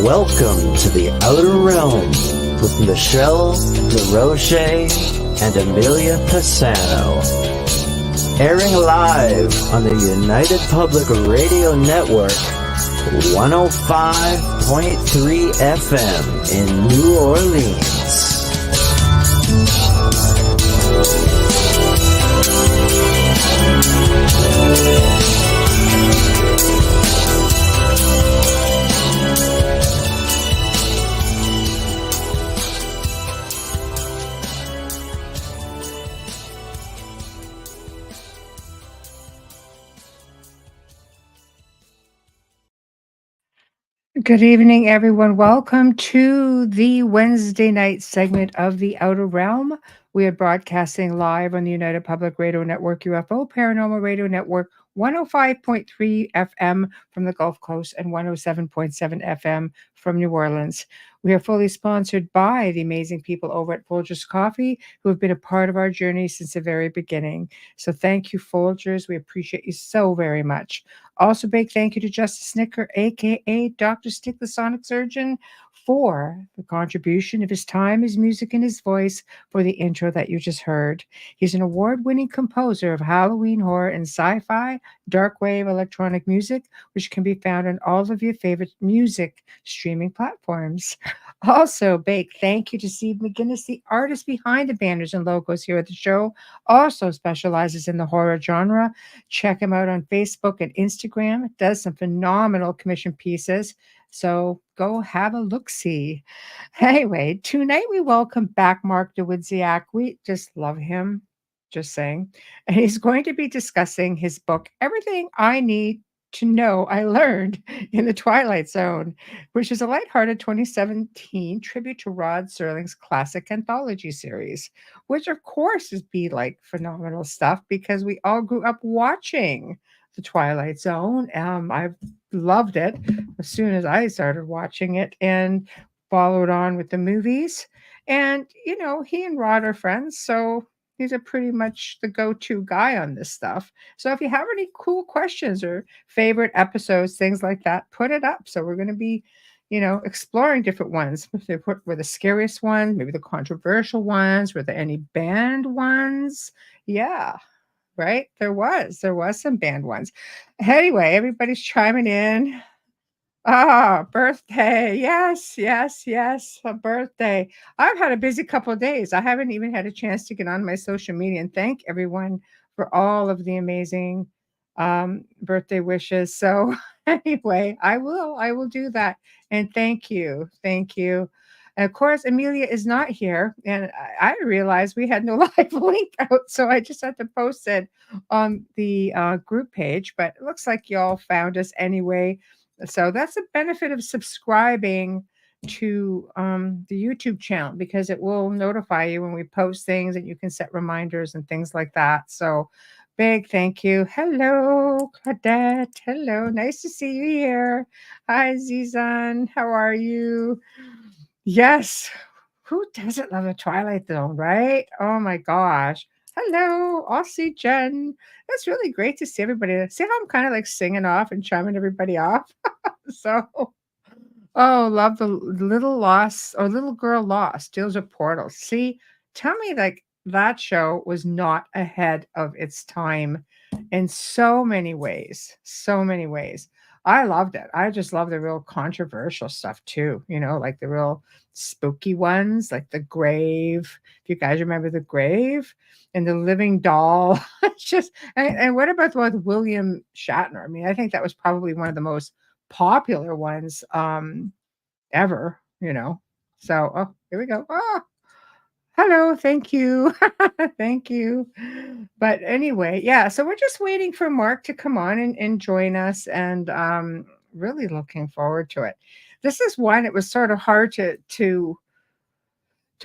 Welcome to the Outer Realm with Michelle Desrochers and Amelia Pisano. Airing live on the United Public Radio Network, 105.3 FM in New Orleans. Good evening, everyone. Welcome to the Wednesday night segment of The Outer Realm. We are broadcasting live on the United Public Radio Network, UFO Paranormal Radio Network, 105.3 FM from the Gulf Coast and 107.7 FM from New Orleans. We are fully sponsored by the amazing people over at Folgers Coffee, who have been a part of our journey since the very beginning. So thank you, Folgers. We appreciate you so very much. Also, big thank you to Justice Snicker, a.k.a. Dr. Stick the Sonic Surgeon, for the contribution of his time, his music, and his voice for the intro that you just heard. He's an award-winning composer of Halloween horror and sci-fi, dark wave electronic music, which can be found on all of your favorite music streaming platforms. Also, big thank you to Steve McGinnis, the artist behind the banners and logos here at the show. Also specializes in the horror genre. Check him out on Facebook and Instagram. Does some phenomenal commission pieces. So go have a look-see. Anyway, tonight we welcome back Mark Dawidziak. We just love him, just saying. And he's going to be discussing his book, Everything I Need to Know I Learned in the Twilight Zone, which is a lighthearted 2017 tribute to Rod Serling's classic anthology series, which of course is like phenomenal stuff because we all grew up watching the Twilight Zone. I've loved it as soon as I started watching it and followed on with the movies. And, you know, he and Rod are friends, so he's a pretty much the go-to guy on this stuff. So if you have any cool questions or favorite episodes, things like that, put it up. So we're going to be, you know, exploring different ones. Were the scariest ones, maybe the controversial ones, were there any banned ones? Yeah. Right? There was some banned ones. Anyway, everybody's chiming in. Birthday. Yes, a birthday. I've had a busy couple of days. I haven't even had a chance to get on my social media and thank everyone for all of the amazing birthday wishes. So anyway, I will do that. And thank you. And of course, Amelia is not here, and I realized we had no live link out, so I just had to post it on the group page, but it looks like y'all found us anyway. So that's the benefit of subscribing to the YouTube channel, because it will notify you when we post things, and you can set reminders and things like that. So big thank you. Hello, Claudette. Hello, nice to see you here. Hi, Zizan. How are you? Yes. Who doesn't love the Twilight Zone, right? Oh my gosh. Hello, Aussie Jen. That's really great to see everybody. See how I'm kind of like singing off and chiming everybody off? So, love the little lost or little girl lost deals with portals. See, tell me like that show was not ahead of its time in so many ways. I loved it. I just love the real controversial stuff too, you know, like the real spooky ones, like The Grave. If you guys remember The Grave and The Living Doll. It's just, and what about the one with William Shatner? I mean, I think that was probably one of the most popular ones ever, you know. So, here we go. Hello, thank you. Thank you. But anyway, yeah, so we're just waiting for Mark to come on and join us, and really looking forward to it. This is one, it was sort of hard to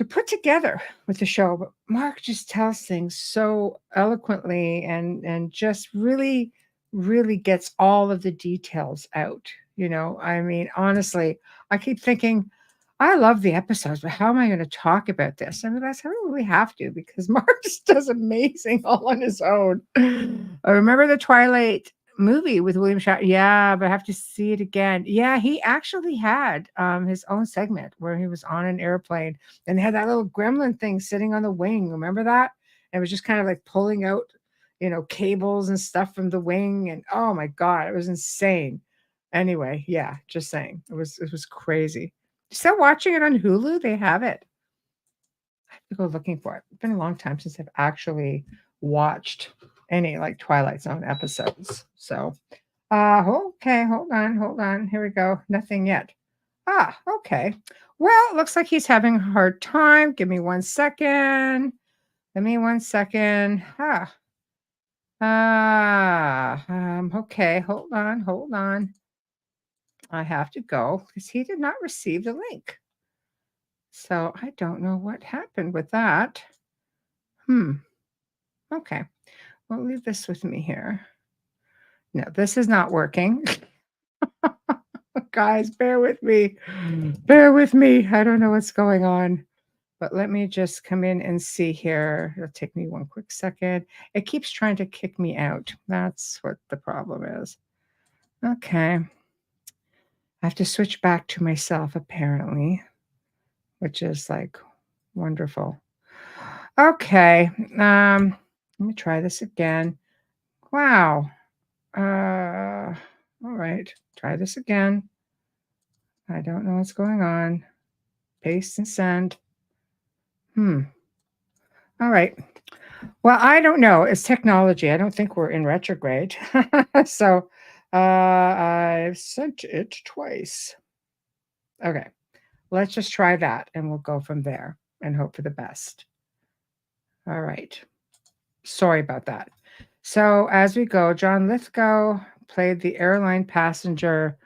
put together with the show, but Mark just tells things so eloquently and just really, really gets all of the details out. You know, I mean, honestly, I keep thinking, I love the episodes, but how am I going to talk about this? I mean, that's how we have to, because Mark just does amazing all on his own. I remember the Twilight movie with William Shatner. Yeah, but I have to see it again. Yeah, he actually had his own segment where he was on an airplane and they had that little gremlin thing sitting on the wing. Remember that? And it was just kind of like pulling out, cables and stuff from the wing. And oh my God, it was insane. Anyway, yeah, just saying. It was crazy. Still watching it on Hulu? They have it. I have to go looking for it. It's been a long time since I've actually watched any like Twilight Zone episodes. So, okay, hold on. Here we go. Nothing yet. Okay. Well, it looks like he's having a hard time. Give me 1 second. Give me 1 second. Okay, hold on. I have to go because he did not receive the link. So I don't know what happened with that. Okay. Well, leave this with me here. No, this is not working. Guys, bear with me. Bear with me. I don't know what's going on. But let me just come in and see here. It'll take me one quick second. It keeps trying to kick me out. That's what the problem is. Okay. I have to switch back to myself, apparently, which is like wonderful. Okay. Let me try this again. Wow. All right. Try this again. I don't know what's going on. Paste and send. All right. Well, I don't know. It's technology. I don't think we're in retrograde. So I've sent it twice. Okay. Let's just try that and we'll go from there and hope for the best. All right. Sorry about that. So as we go, John Lithgow played the airline passenger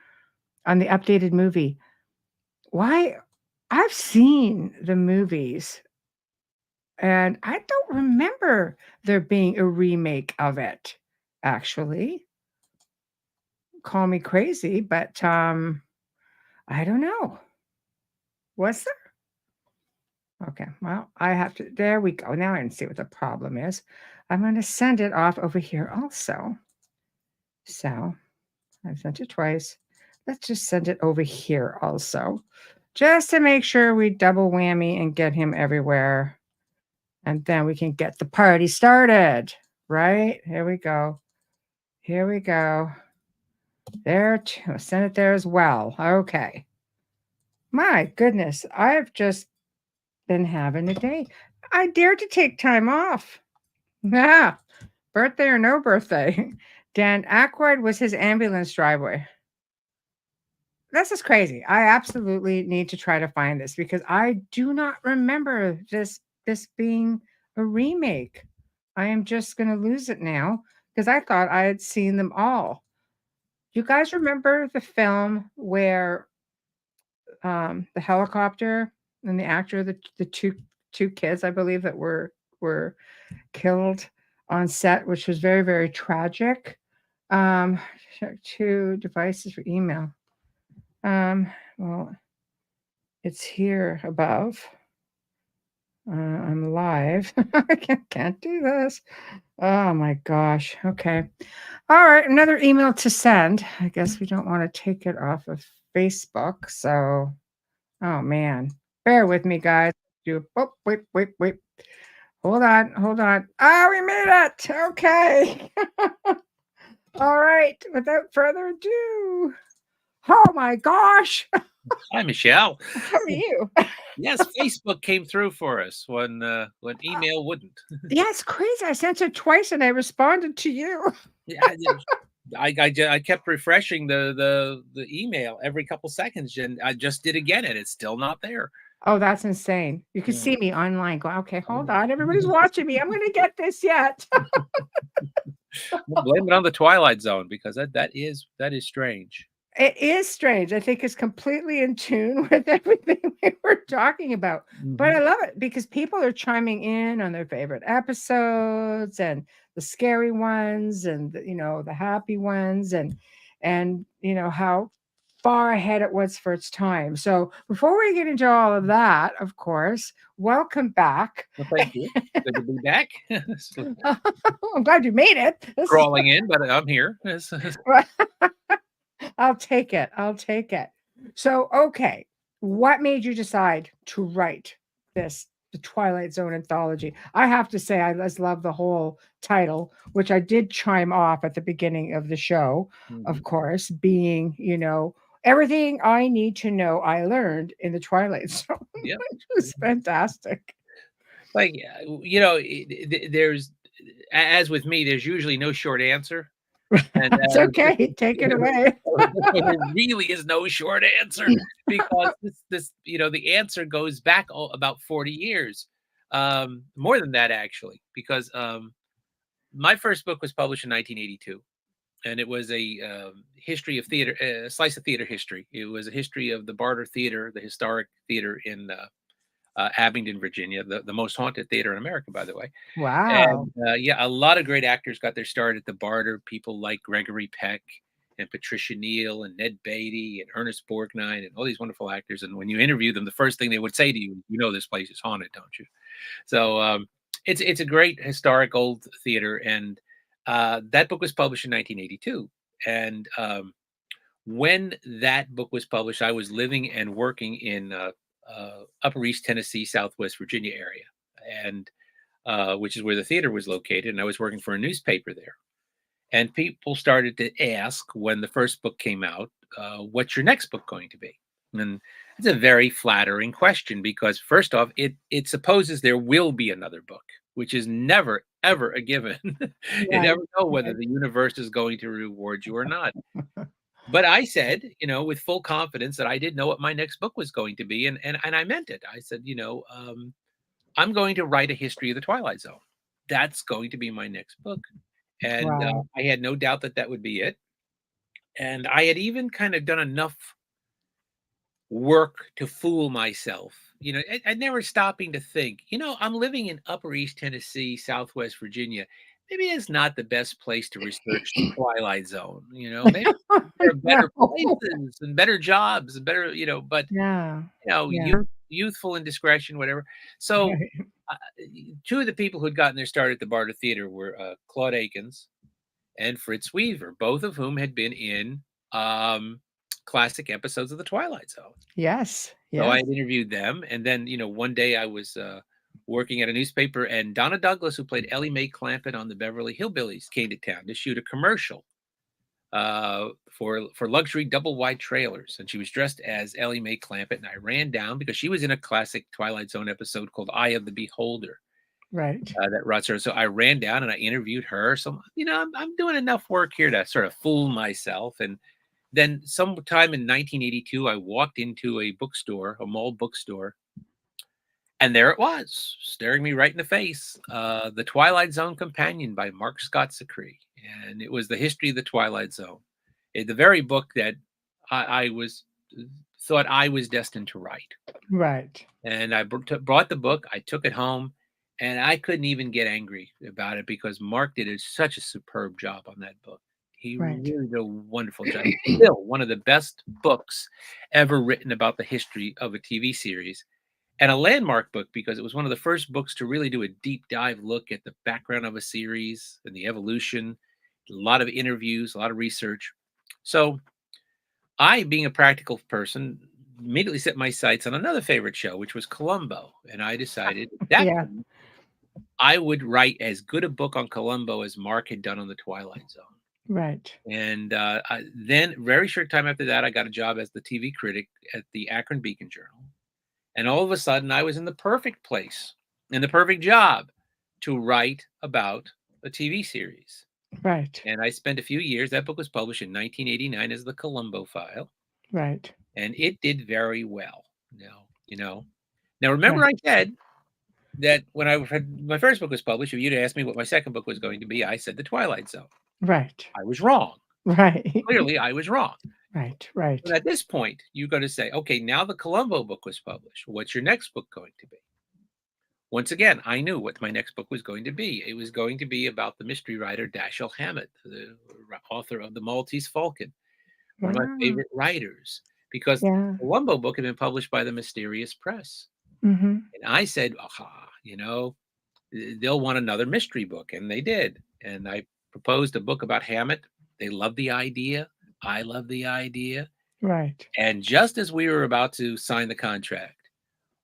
on the updated movie. Why? I've seen the movies and I don't remember there being a remake of it, actually. Call me crazy, but I don't know. Was there? Okay, well, I have to, there we go. Now I can see what the problem is. I'm going to send it off over here also. So I've sent it twice. Let's just send it over here also, just to make sure we double whammy and get him everywhere. And then we can get the party started, right? Here we go. Here we go. There too. Send it there as well. Okay. My goodness, I've just been having a day. I dared to take time off. Yeah. Birthday or no birthday. Dan Aykroyd was his ambulance driver. This is crazy. I absolutely need to try to find this because I do not remember this being a remake. I am just going to lose it now because I thought I had seen them all. You guys remember the film where the helicopter and the actor, the two kids, I believe, that were killed on set, which was very, very tragic. Two devices for email. Well, it's here above. I'm live. I can't do this. Oh my gosh. Okay. All right. Another email to send. I guess we don't want to take it off of Facebook. So, oh man. Bear with me, guys. Oh, wait. Hold on. Ah, we made it. Okay. All right. Without further ado. Oh my gosh. Hi, Michelle. How are you? Yes, Facebook came through for us when email wouldn't. Yeah, it's crazy. I sent it twice and I responded to you. Yeah, I kept refreshing the email every couple seconds, and I just did again, and it's still not there. Oh, that's insane. You can see me online. Go, okay, hold on. Everybody's watching me. I'm going to get this yet. We'll blame it on the Twilight Zone because that is strange. It is strange. I think it's completely in tune with everything we were talking about. But I love it because people are chiming in on their favorite episodes and the scary ones and the happy ones and how far ahead it was for its time. So before we get into all of that, of course, welcome back. Well, thank you. Good to be back. I'm glad you made it. Crawling in, but I'm here. I'll take it. I'll take it. So, okay, what made you decide to write this, the Twilight Zone anthology? I have to say, I just love the whole title, which I did chime off at the beginning of the show, of course, being, everything I need to know I learned in the Twilight Zone. Yeah. Which was fantastic. Like, there's, as with me, there's usually no short answer. And It's okay. Take it away. there really is no short answer, because this the answer goes back about 40 years, more than that actually, because my first book was published in 1982, and it was a history of theater, a slice of theater history. It was a history of the Barter Theater, the historic theater in Abingdon, Virginia, the most haunted theater in America, by the way. Wow. And yeah, a lot of great actors got their start at the Barter. People like Gregory Peck and Patricia Neal and Ned Beatty and Ernest Borgnine and all these wonderful actors. And when you interview them, the first thing they would say to you, this place is haunted, don't you? So it's a great historic old theater. And that book was published in 1982. And when that book was published, I was living and working in Upper East Tennessee, Southwest Virginia area, and which is where the theater was located. And I was working for a newspaper there. And people started to ask when the first book came out, what's your next book going to be? And it's a very flattering question, because first off, it supposes there will be another book, which is never, ever a given. You never know whether the universe is going to reward you or not. But I said, with full confidence, that I didn't know what my next book was going to be. And I meant it. I said, I'm going to write a history of the Twilight Zone. That's going to be my next book. And I had no doubt that would be it. And I had even kind of done enough work to fool myself. I never stopping to think, I'm living in Upper East Tennessee, Southwest Virginia. Maybe it's not the best place to research the Twilight Zone. Maybe there are better places and better jobs and better, but youthful indiscretion, whatever. So two of the people who'd gotten their start at the Barter Theater were Claude Akins and Fritz Weaver, both of whom had been in classic episodes of the Twilight Zone. Yes. So I had interviewed them, and then one day I was working at a newspaper, and Donna Douglas, who played Ellie Mae Clampett on the Beverly Hillbillies, came to town to shoot a commercial for luxury double wide trailers, and she was dressed as Ellie Mae Clampett, and I ran down because she was in a classic Twilight Zone episode called Eye of the Beholder. Right. That Rod Serling. So I ran down and I interviewed her. So I'm doing enough work here to sort of fool myself. And then sometime in 1982, I walked into a bookstore, a mall bookstore, and there it was, staring me right in the face, The Twilight Zone Companion by Mark Scott Secree. And it was the history of the Twilight Zone, the very book that I thought I was destined to write. Right. And I brought the book, I took it home, and I couldn't even get angry about it, because Mark did such a superb job on that book. He really did a wonderful job. Still one of the best books ever written about the history of a TV series, and a landmark book, because it was one of the first books to really do a deep dive look at the background of a series and the evolution, a lot of interviews, a lot of research. So I, being a practical person, immediately set my sights on another favorite show, which was Columbo. And I decided that I would write as good a book on Columbo as Mark had done on the Twilight Zone. Right. And then very short time after that, I got a job as the TV critic at the Akron Beacon Journal. And all of a sudden, I was in the perfect place, in the perfect job to write about a TV series. Right. And I spent a few years. That book was published in 1989 as the Columbo Phile. Right. And it did very well. Now, remember, I said that when my first book was published, if you'd asked me what my second book was going to be, I said The Twilight Zone. Right. I was wrong. Right. Clearly, I was wrong. Right. Right. But at this point, you're going to say, okay, now the Columbo book was published. What's your next book going to be? Once again, I knew what my next book was going to be. It was going to be about the mystery writer Dashiell Hammett, the author of The Maltese Falcon, one of my Wow. favorite writers, because Yeah. the Columbo book had been published by the Mysterious Press. Mm-hmm. And I said, aha, they'll want another mystery book. And they did. And I proposed a book about Hammett. They loved the idea. I loved the idea. Right. And just as we were about to sign the contract,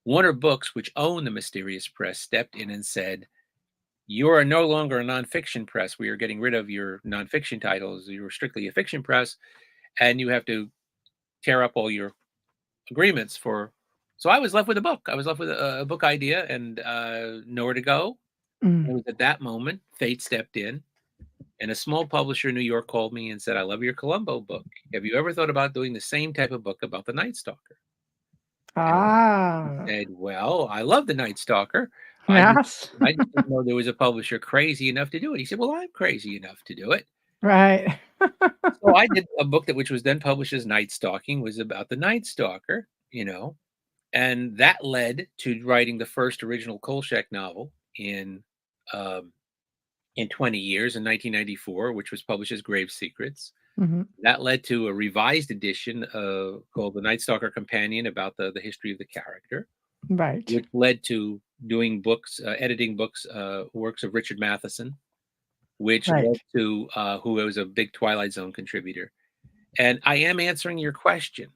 Warner Books, which owned the Mysterious Press, stepped in and said, you are no longer a nonfiction press. We are getting rid of your nonfiction titles. You are strictly a fiction press, and you have to tear up all your agreements for. So I was left with a book. I was left with a book idea and nowhere to go. Mm. It was at that moment fate stepped in, and a small publisher in New York called me and said, "I love your Columbo book. Have you ever thought about doing the same type of book about the Night Stalker?" Ah. I said, "Well, I love the Night Stalker. Yes. I just didn't know there was a publisher crazy enough to do it." He said, "Well, I'm crazy enough to do it." Right. So I did a book which was then published as Night Stalking, was about the Night Stalker, and that led to writing the first original Kolchak novel um, in 20 years in 1994, which was published as Grave Secrets. Mm-hmm. That led to a revised edition called The Night Stalker Companion, about the history of the character, Right. which led to doing books, editing books, works of Richard Matheson, which Right. led to who was a big Twilight Zone contributor. And I am answering your question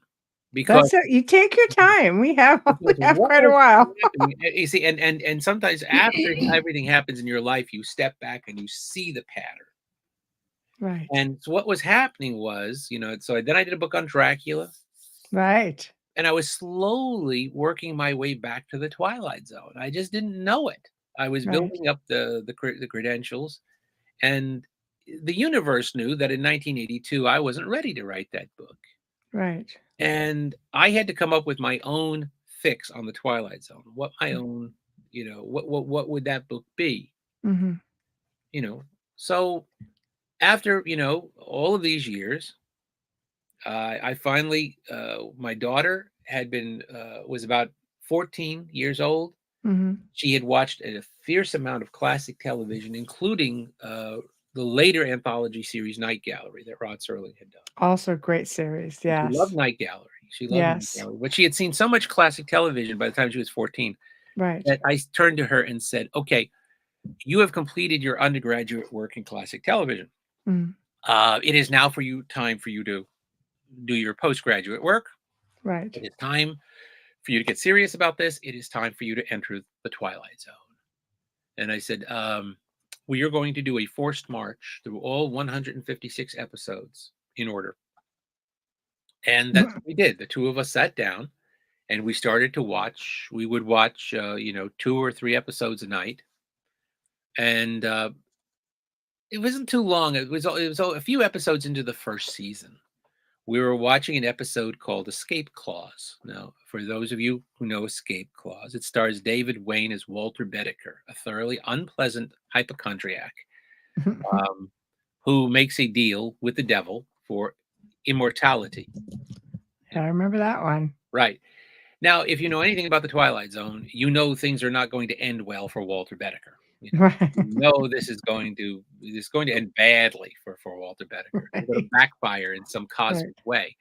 because That's it. You take your time. We have because what quite a was while. happening, you see, and sometimes after everything happens in your life, you step back and you see the pattern. Right. And so what was happening was, so then I did a book on Dracula, Right. and I was slowly working my way back to the Twilight Zone. I just didn't know it. I was Right. building up the credentials, and the universe knew that in 1982 I wasn't ready to write that book. Right. And I had to come up with my own fix on the Twilight Zone. What my own, what would that book be? Mm-hmm. So after, all of these years, I finally, my daughter was about 14 years old. Mm-hmm. She had watched a fierce amount of classic television, including the later anthology series Night Gallery that Rod Serling had done. Also a great series. She Yes. loved Night Gallery. Night Gallery. But she had seen so much classic television by the time she was 14 Right. that I turned to her and said, okay, you have completed your undergraduate work in classic television. Mm. It is now time for you to do your postgraduate work. Right. It is time for you to get serious about this. It is time for you to enter the Twilight Zone. And I said, we are going to do a forced march through all 156 episodes in order. And that's what we did. The two of us sat down and we started to watch. We would watch, 2 or 3 episodes a night. And it wasn't too long. It was a few episodes into the first season. We were watching an episode called Escape Clause. Now, for those of you who know Escape Clause, it stars David Wayne as Walter Bedecker, a thoroughly unpleasant hypochondriac who makes a deal with the devil for immortality. I remember that one. Right. Now, if you know anything about the Twilight Zone, you know things are not going to end well for Walter Bedecker. Right. This is going to end badly for Walter Bedecker. It's going to backfire in some cosmic way.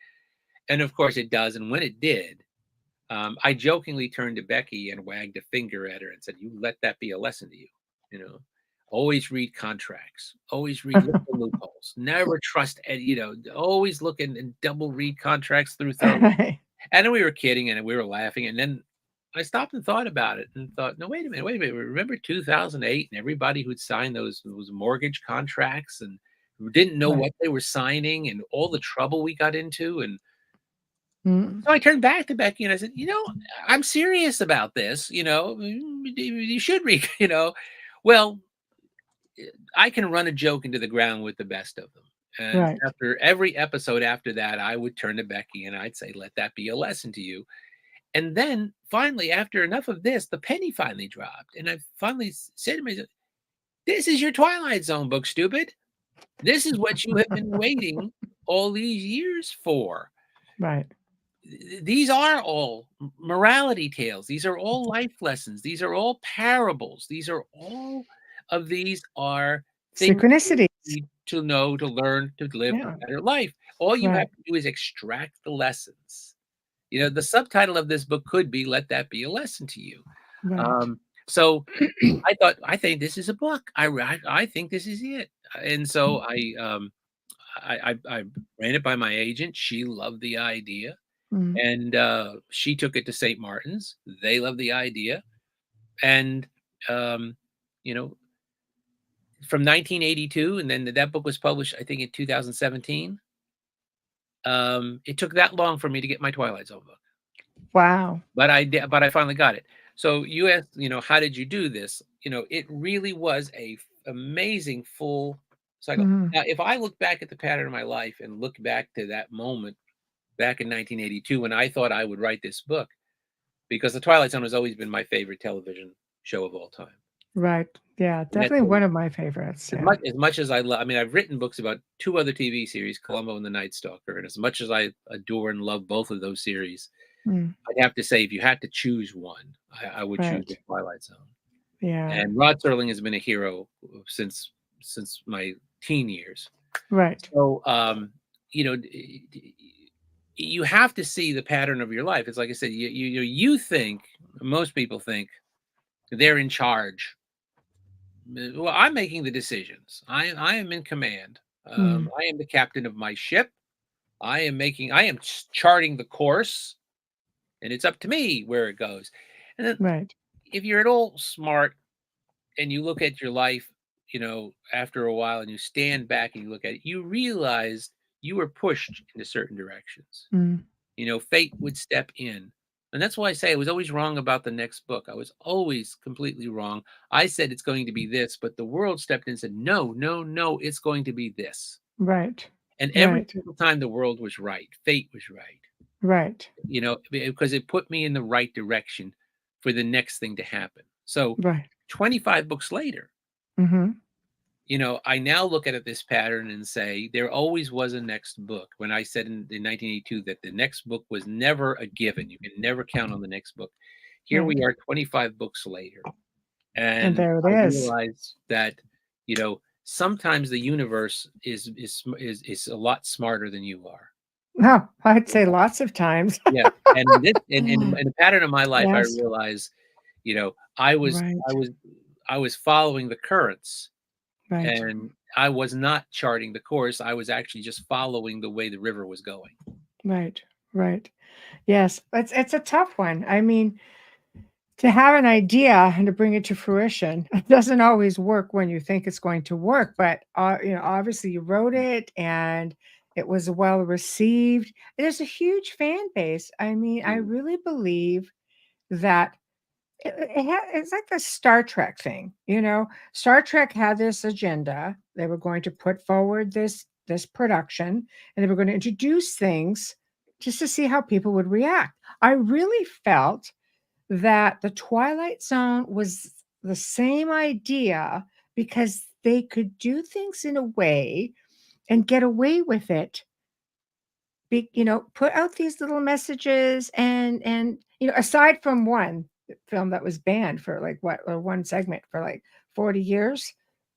And of course it does. And when it did, I jokingly turned to Becky and wagged a finger at her and said, you let that be a lesson to you. Always read contracts, always read the loopholes, never trust, always look and double read contracts through thumbs. Right. And then we were kidding and we were laughing. And then I stopped and thought about it and thought, no, wait a minute. Remember 2008 and everybody who'd signed those mortgage contracts and didn't know what they were signing and all the trouble we got into. And so I turned back to Becky and I said, I'm serious about this. You should read, well, I can run a joke into the ground with the best of them. And after every episode after that, I would turn to Becky and I'd say, let that be a lesson to you. And then finally, after enough of this, the penny finally dropped. And I finally said to myself, this is your Twilight Zone book, stupid. This is what you have been waiting all these years for. Right. These are all morality tales. These are all life lessons. These are all parables. All of these are things you Synchronicities. need to know to learn to live Yeah. a better life. All you have Right. to do is extract the lessons. The subtitle of this book could be "Let That Be a Lesson to You." Right. So I think this is a book. I think this is it. And so I ran it by my agent. She loved the idea, Mm. and she took it to St. Martin's. They loved the idea, and um, you know, from 1982, and then that book was published, I think, in 2017. It took that long for me to get my Twilight Zone book, Wow. but I did. But I finally got it. So you asked, how did you do this? It really was a amazing full cycle. Mhm. Now, if I look back at the pattern of my life and look back to that moment back in 1982 when I thought I would write this book, because the Twilight Zone has always been my favorite television show of all time. Right. Yeah, And that's definitely one of my favorites. Yeah. as much as I love. I mean, I've written books about two other TV series, Columbo and the Night Stalker, and as much as I adore and love both of those series, Mm. I'd have to say if you had to choose one, I would choose the Right. Twilight Zone. Yeah. And Rod Serling has been a hero since my teen years. Right. So, you have to see the pattern of your life. It's like I said, you think, most people think they're in charge. Well, I'm making the decisions. I am in command. Mm. I am the captain of my ship. I am charting the course, and it's up to me where it goes. And then Right. if you're at all smart and you look at your life, after a while, and you stand back and you look at it, you realize you were pushed into certain directions. Mm. Fate would step in. And that's why I say I was always wrong about the next book. I was always completely wrong. I said it's going to be this, but the world stepped in and said, no, no, no, it's going to be this. Right. And every Right. single time the world was right, fate was right, Right. because it put me in the right direction for the next thing to happen. So Right. 25 books later, Mhm. I now look at this pattern and say there always was a next book. When I said in 1982 that the next book was never a given, you can never count on the next book. Here Right. we are 25 books later. And And there it I is. realize that, sometimes the universe is a lot smarter than you are. No, I'd say lots of times. Yeah. And in the pattern of my life, I Yes. realize, I was Right. I was following the currents. Right. And I was not charting the course. I was actually just following the way the river was going. Right. Right. Yes. It's a tough one. I mean, to have an idea and to bring it to fruition, it doesn't always work when you think it's going to work, but, obviously you wrote it and it was well received. There's a huge fan base. I mean, I really believe that it's like the Star Trek thing, Star Trek had this agenda. They were going to put forward this production, and they were going to introduce things just to see how people would react. I really felt that the Twilight Zone was the same idea because they could do things in a way and get away with it. Put out these little messages and aside from one film that was banned for like what, or one segment for like 40 years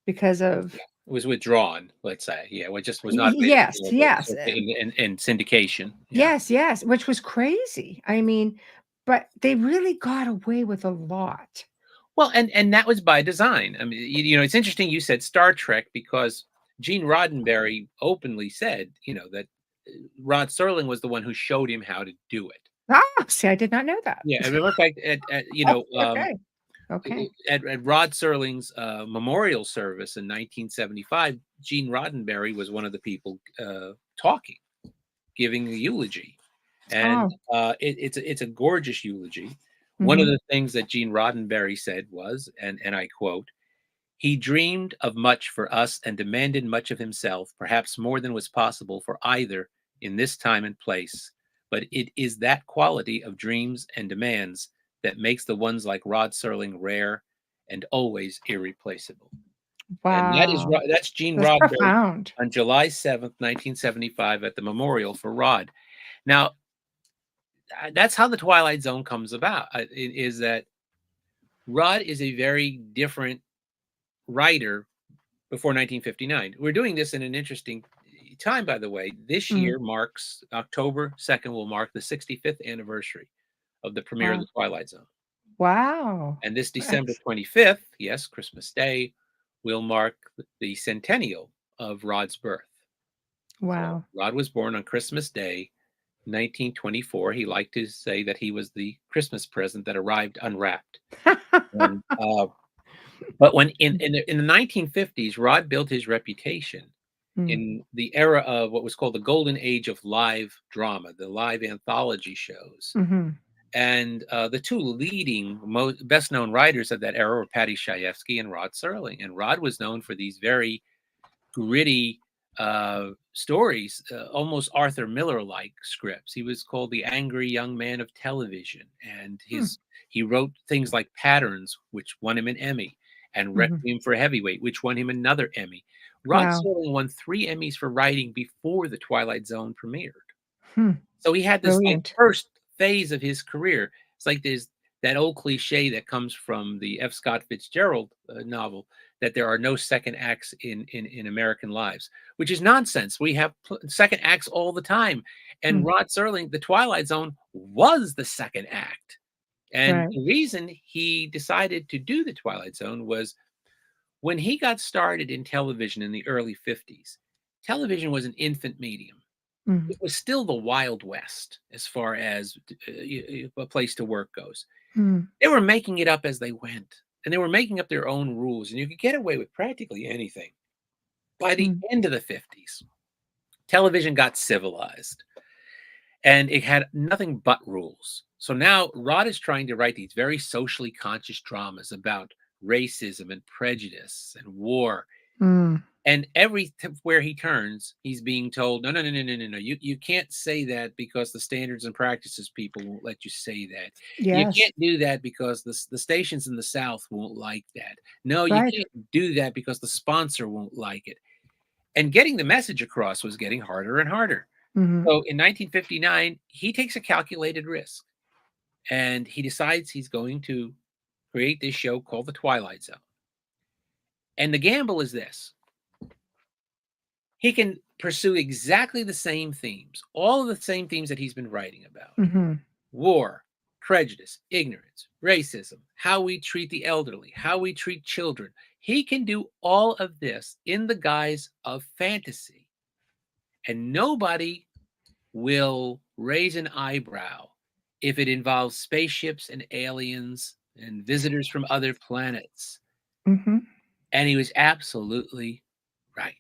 because of It was withdrawn, let's say. Yeah, it just was not yes, available yes, in syndication. Yeah. yes, which was crazy. I mean, but they really got away with a lot. Well, and that was by design. I mean, it's interesting you said Star Trek because Gene Roddenberry openly said, that Rod Serling was the one who showed him how to do it. See, I did not know that. Yeah, as a matter of fact, Okay. Okay. at Rod Serling's memorial service in 1975, Gene Roddenberry was one of the people talking, giving the eulogy, and it's a gorgeous eulogy. One of Mhm. the things that Gene Roddenberry said was, and I quote, "He dreamed of much for us and demanded much of himself, perhaps more than was possible for either in this time and place. But it is that quality of dreams and demands that makes the ones like Rod Serling rare and always irreplaceable." And Wow. that's Gene That's Roddenberry profound. on July 7th, 1975, at the memorial for Rod. Now, that's how the Twilight Zone comes about. Is that Rod is a very different writer, before 1959. We're doing this in an interesting time, by the way. This Mm. year marks October 2nd, will mark the 65th anniversary of the premiere of Wow. the Twilight Zone. Wow. And this December 25th, yes, Christmas Day, will mark the centennial of Rod's birth. Wow. So Rod was born on Christmas Day, 1924. He liked to say that he was the Christmas present that arrived unwrapped. And, but when in the 1950s, Rod built his reputation Mm. in the era of what was called the golden age of live drama, the live anthology shows. Mm-hmm. And the two leading, best-known writers of that era were Patty Chayefsky and Rod Serling. And Rod was known for these very gritty stories, almost Arthur Miller-like scripts. He was called the angry young man of television, and he wrote things like Patterns, which won him an Emmy, and Requiem for a Heavyweight, which won him another Emmy. Rod Wow. Serling won 3 Emmys for writing before the Twilight Zone premiered. Hmm. So he had this like Brilliant. first phase of his career. It's like there's that old cliche that comes from the F. Scott Fitzgerald novel, that there are no second acts in American lives, which is nonsense. We have second acts all the time. And Rod Serling, the Twilight Zone was the second act. And Right. the reason he decided to do the Twilight Zone was when he got started in television in the early 50s, television was an infant medium. Mm. It was still the Wild West as far as a place to work goes. Mm. They were making it up as they went, and they were making up their own rules, and you could get away with practically anything. By the end of the 50s, television got civilized, and it had nothing but rules. So now Rod is trying to write these very socially conscious dramas about racism and prejudice and war. Mm. And where he turns, he's being told, no. You can't say that because the standards and practices people won't let you say that. You Yes. can't do that because the stations in the South won't like that. No, you Right. can't do that because the sponsor won't like it. And getting the message across was getting harder and harder. Mhm. So in 1959, he takes a calculated risk, and he decides he's going to create this show called The Twilight Zone. And the gamble is this. He can pursue exactly the same themes, all of the same themes that he's been writing about. Mhm. War, prejudice, ignorance, racism, how we treat the elderly, how we treat children. He can do all of this in the guise of fantasy. And nobody will raise an eyebrow if it involves spaceships and aliens and visitors from other planets. Mhm. And he was absolutely right.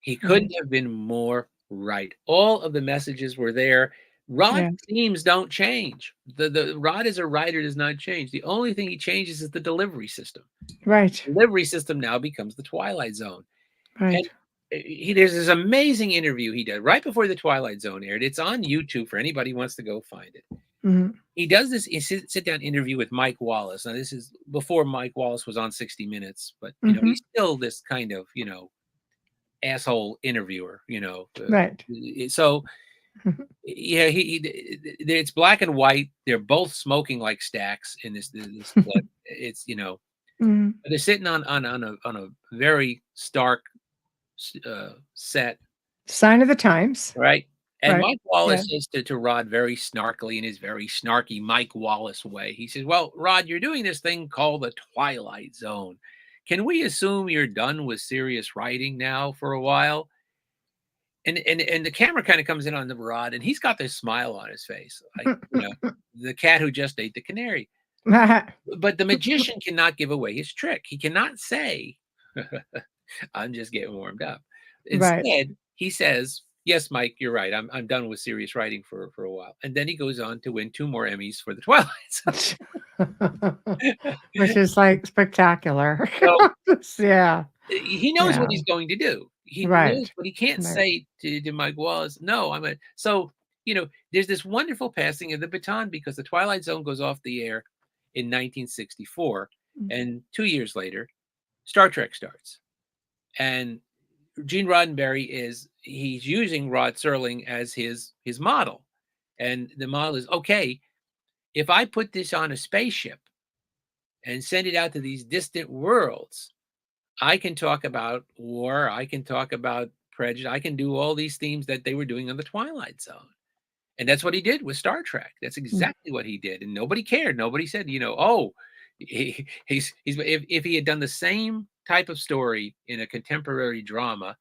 He couldn't have been more right. All of the messages were there. Rod's Yeah. themes don't change. The Rod as a writer does not change. The only thing he changes is the delivery system. Right. The delivery system now becomes the Twilight Zone. Right. And there's this amazing interview he did right before the Twilight Zone aired. It's on YouTube for anybody who wants to go find it. Mhm. He does this sit-down interview with Mike Wallace. Now, this is before Mike Wallace was on 60 Minutes, but he's still this kind of, asshole interviewer, Right. So yeah, it's black and white. They're both smoking like stacks in this clip. It's Mhm. they're sitting on a very stark set, Sign of the times. right? And Right. Mike Wallace says to Rod very snarkily, in his very snarky Mike Wallace way, he says, well, Rod, you're doing this thing called the Twilight Zone. Can we assume you're done with serious writing now for a while? And the camera kind of comes in on the Rod, and he's got this smile on his face, like the cat who just ate the canary. But the magician cannot give away his trick. He cannot say, "I'm just getting warmed up." Instead, Right. he says, "Yes, Mike, you're right. I'm done with serious writing for a while." And then he goes on to win 2 more Emmys for the Twilight Zone. Which is like spectacular. So, Yeah. he knows Yeah. what he's going to do. He Right. knows, but he can't Right. say to Mike Wallace, "No, I'm a." So, there's this wonderful passing of the baton because the Twilight Zone goes off the air in 1964, and 2 years later, Star Trek starts. And Gene Roddenberry he's using Rod Serling as his model. And the model is, okay, if I put this on a spaceship and send it out to these distant worlds, I can talk about war. I can talk about prejudice. I can do all these themes that they were doing on the Twilight Zone. And that's what he did with Star Trek. That's Mm. exactly what he did. And nobody cared. Nobody said, oh, he's if he had done the same type of story in a contemporary drama,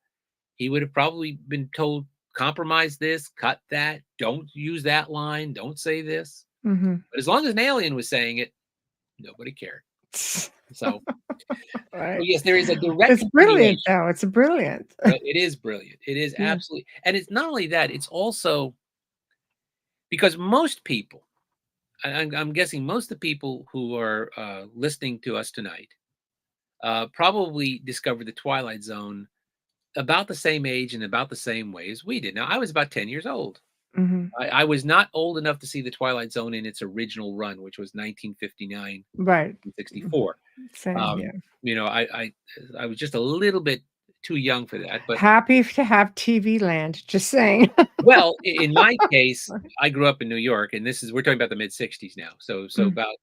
he would have probably been told, compromise this, cut that, don't use that line, don't say this. Mhm. But as long as an alien was saying it, nobody cared. So, Right. yes, there is a direct It's brilliant, continuation. though. It's brilliant. It is brilliant. It is Yeah. absolutely, and it's not only that, it's also because most people, I'm guessing most of the people who are listening to us tonight probably discovered the Twilight Zone about the same age and about the same way as we did. Now, I was about 10 years old. Mhm. I was not old enough to see the Twilight Zone in its original run, which was 1959 Right. 64. Same, yeah. You know, I was just a little bit too young for that. But Happy to have TV land, just saying. well, in my case, I grew up in New York, and we're talking about the mid '60s now. So Mm. about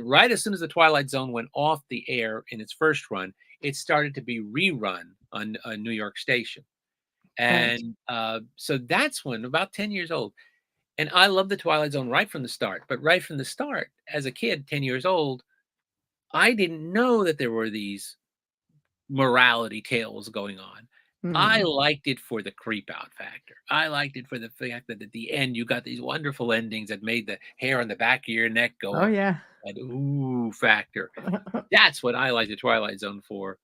right as soon as the Twilight Zone went off the air in its first run, it started to be rerun on a New York station, Right. and so that's when about 10 years old. And I loved the Twilight Zone right from the start. But right from the start, as a kid, 10 years old, I didn't know that there were these morality tales going on. I Mm. liked it for the creep out factor. I liked it for the fact that at the end you got these wonderful endings that made the hair on the back of your neck go Oh, up. yeah. That ooh factor. That's what I like the Twilight Zone for.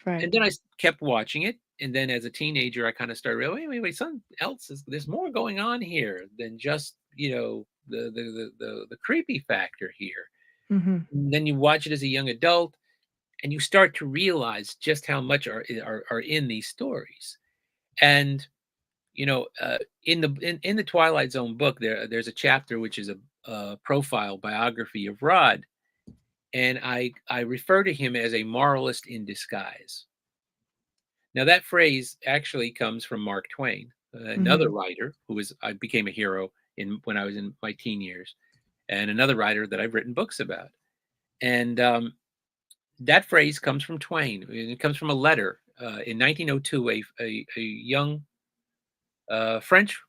And Right. then I kept watching it. And then as a teenager, I kind of started, wait, something else there's more going on here than just, the creepy factor here. Mhm. And then you watch it as a young adult and you start to realize just how much are in these stories. And in the Twilight Zone book, there's a chapter which is a profile biography of Rod, and I refer to him as a moralist in disguise. Now that phrase actually comes from Mark Twain, another Mhm. writer I became a hero when I was in my teen years, and another writer that I've written books about. And that phrase comes from Twain. It comes from a letter in 1902. A young French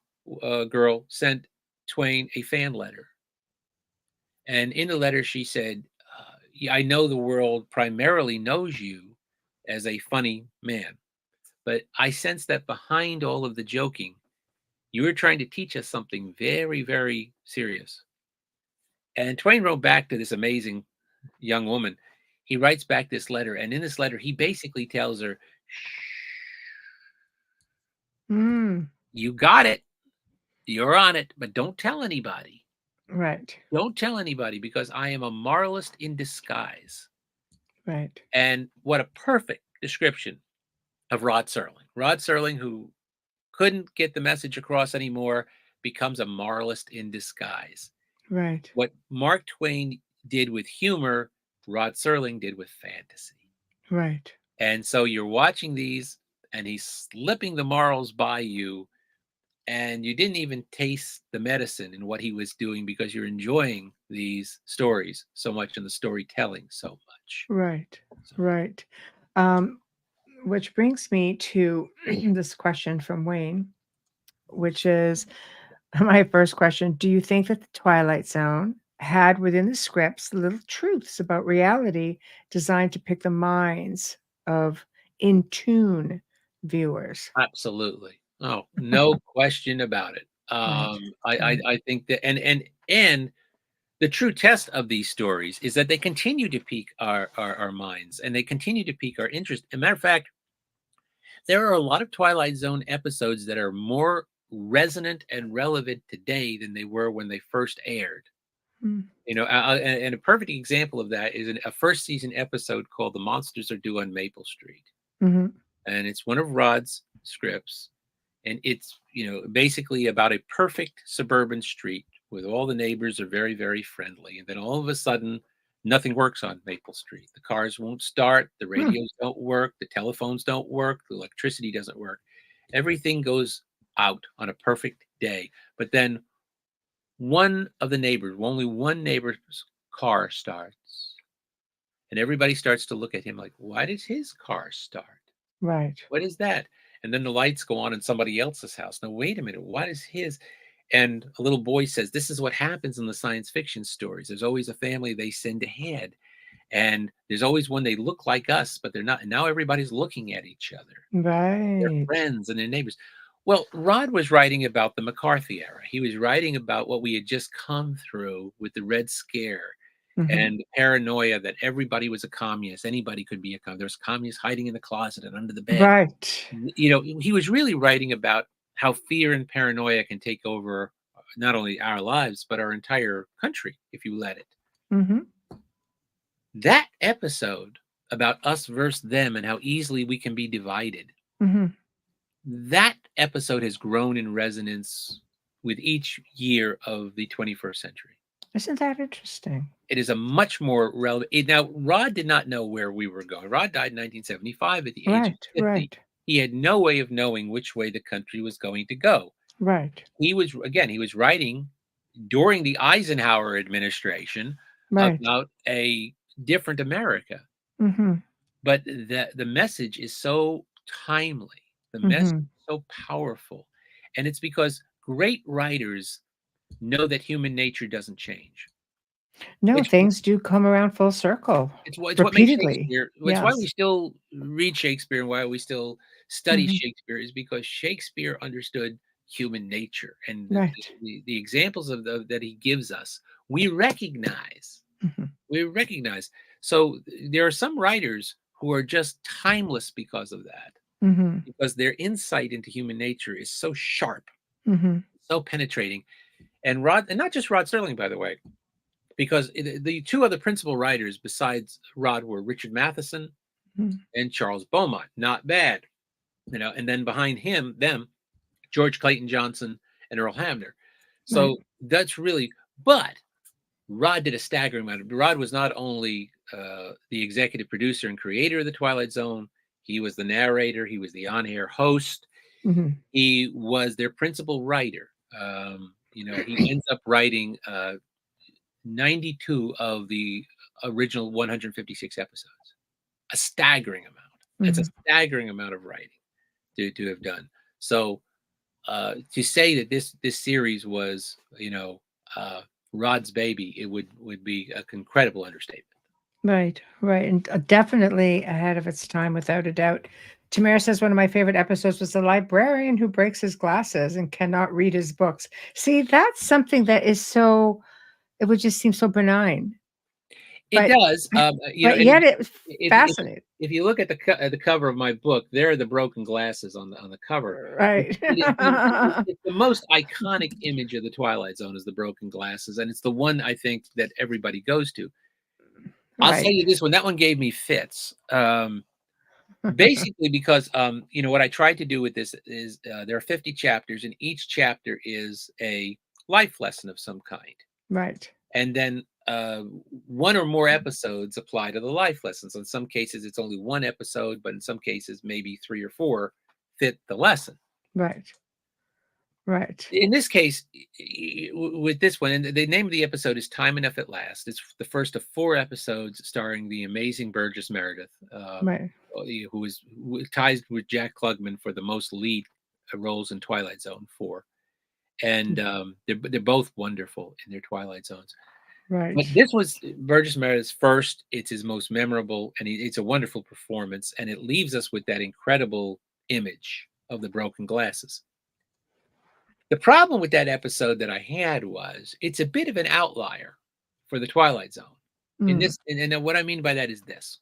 girl sent Twain a fan letter, and in the letter she said, "Yeah, I know the world primarily knows you as a funny man, but I sense that behind all of the joking, you were trying to teach us something very, very serious." And Twain wrote back to this amazing young woman. He writes back this letter, and in this letter, he basically tells her, Mm. "You got it. You're on it, but don't tell anybody. Right. Don't tell anybody because I am a moralist in disguise." Right. And what a perfect description of Rod Serling. Rod Serling, who couldn't get the message across anymore, becomes a moralist in disguise. Right. What Mark Twain did with humor, Rod Serling did with fantasy. Right. And so you're watching these, and he's slipping the morals by you, and you didn't even taste the medicine in what he was doing because you're enjoying these stories so much and the storytelling so much. Right. So, Right. Um, which brings me to this question from Wayne, which is my first question. Do you think that the Twilight Zone had within the scripts little truths about reality designed to pick the minds of in tune viewers? absolutely. Oh, no question about it. Right. Right. I think that, and the true test of these stories is that they continue to pique our minds, and they continue to pique our interest. As a matter of fact, there are a lot of Twilight Zone episodes that are more resonant and relevant today than they were when they first aired. Mm. And a perfect example of that is a first season episode called "The Monsters Are Due on Maple Street," Mhm. and it's one of Rod's scripts, and it's basically about a perfect suburban street where all the neighbors are very, very friendly, and then all of a sudden nothing works on Maple Street. The cars won't start, the Hmm. radios don't work, the telephones don't work, the electricity doesn't work. Everything goes out on a perfect day, but then only one neighbor's car starts, And everybody starts to look at him like, why does his car start? Right. What is that? And then the lights go on in somebody else's house. Now, wait a minute. What is his? And a little boy says, this is what happens in the science fiction stories. There's always a family they send ahead. And there's always one they look like us, but they're not. And now everybody's looking at each other. Their Right. friends and their neighbors. Well, Rod was writing about the McCarthy era. He was writing about what we had just come through with the Red Scare and the paranoia that everybody was a communist. Anybody could be a communist. There's communists hiding in the closet and under the bed. Right. You know, he was really writing about how fear and paranoia can take over not only our lives, but our entire country if you let it. Mm-hmm. That episode about us versus them and how easily we can be divided, Mm-hmm. that episode has grown in resonance with each year of the 21st century. Isn't that interesting? It is a much more relevant. Now, Rod did not know where we were going. Rod died in 1975 at the age of Right. 50. Right. He had no way of knowing which way the country was going to go. Right. He was writing during the Eisenhower administration Right. about a different America. Mm-hmm. But the message is so timely. The message is so powerful. And it's because great writers know that human nature doesn't change. No, things do come around full circle. It's what makes Shakespeare. It's why we Yes. still read Shakespeare and why we still study Mhm. Shakespeare is because Shakespeare understood human nature and Right. the examples of that he gives us. We recognize. Mhm. We recognize. So there are some writers who are just timeless because of that, Mhm. because their insight into human nature is so sharp, Mhm. so penetrating. And not just Rod Serling, by the way, because the two other principal writers besides Rod were Richard Matheson Mhm. and Charles Beaumont. Not bad, and then behind them, George Clayton Johnson and Earl Hamner. So Right. that's really, but Rod did a staggering amount. Rod was not only the executive producer and creator of the Twilight Zone, he was the narrator, he was the on-air host, Mhm. he was their principal writer. He ends up writing 92 of the original 156 episodes. A staggering amount. It's a Mhm. staggering amount of writing to have done. So to say that this series was, Rod's baby, it would be an incredible understatement. Right, right, and definitely ahead of its time, without a doubt. Tamara says one of my favorite episodes was the librarian who breaks his glasses and cannot read his books. See, that's something that is so, it would just seem so benign, It but does, but yet it's if fascinating. if you look at the cover of my book, there are the broken glasses on the cover. Right. It's the most iconic image of the Twilight Zone is the broken glasses, and it's the one I think that everybody goes to. I'll say you Right. this one, that one gave me fits. Basically because, what I tried to do with this is there are 50 chapters, and each chapter is a life lesson of some kind. Right. And then one or more episodes apply to the life lessons. In some cases, it's only one episode, but in some cases, maybe 3 or 4 fit the lesson. Right. Right. In this case, with this one, and the name of the episode is Time Enough at Last. It's the first of 4 episodes starring the amazing Burgess Meredith, Right. who ties with Jack Klugman for the most lead roles in Twilight Zone 4. And they're both wonderful in their Twilight Zones. Right. But this was Burgess Meredith's first. It's his most memorable, and it's a wonderful performance. And it leaves us with that incredible image of the broken glasses. The problem with that episode that I had was it's a bit of an outlier for the Twilight Zone. And what I mean by that is this.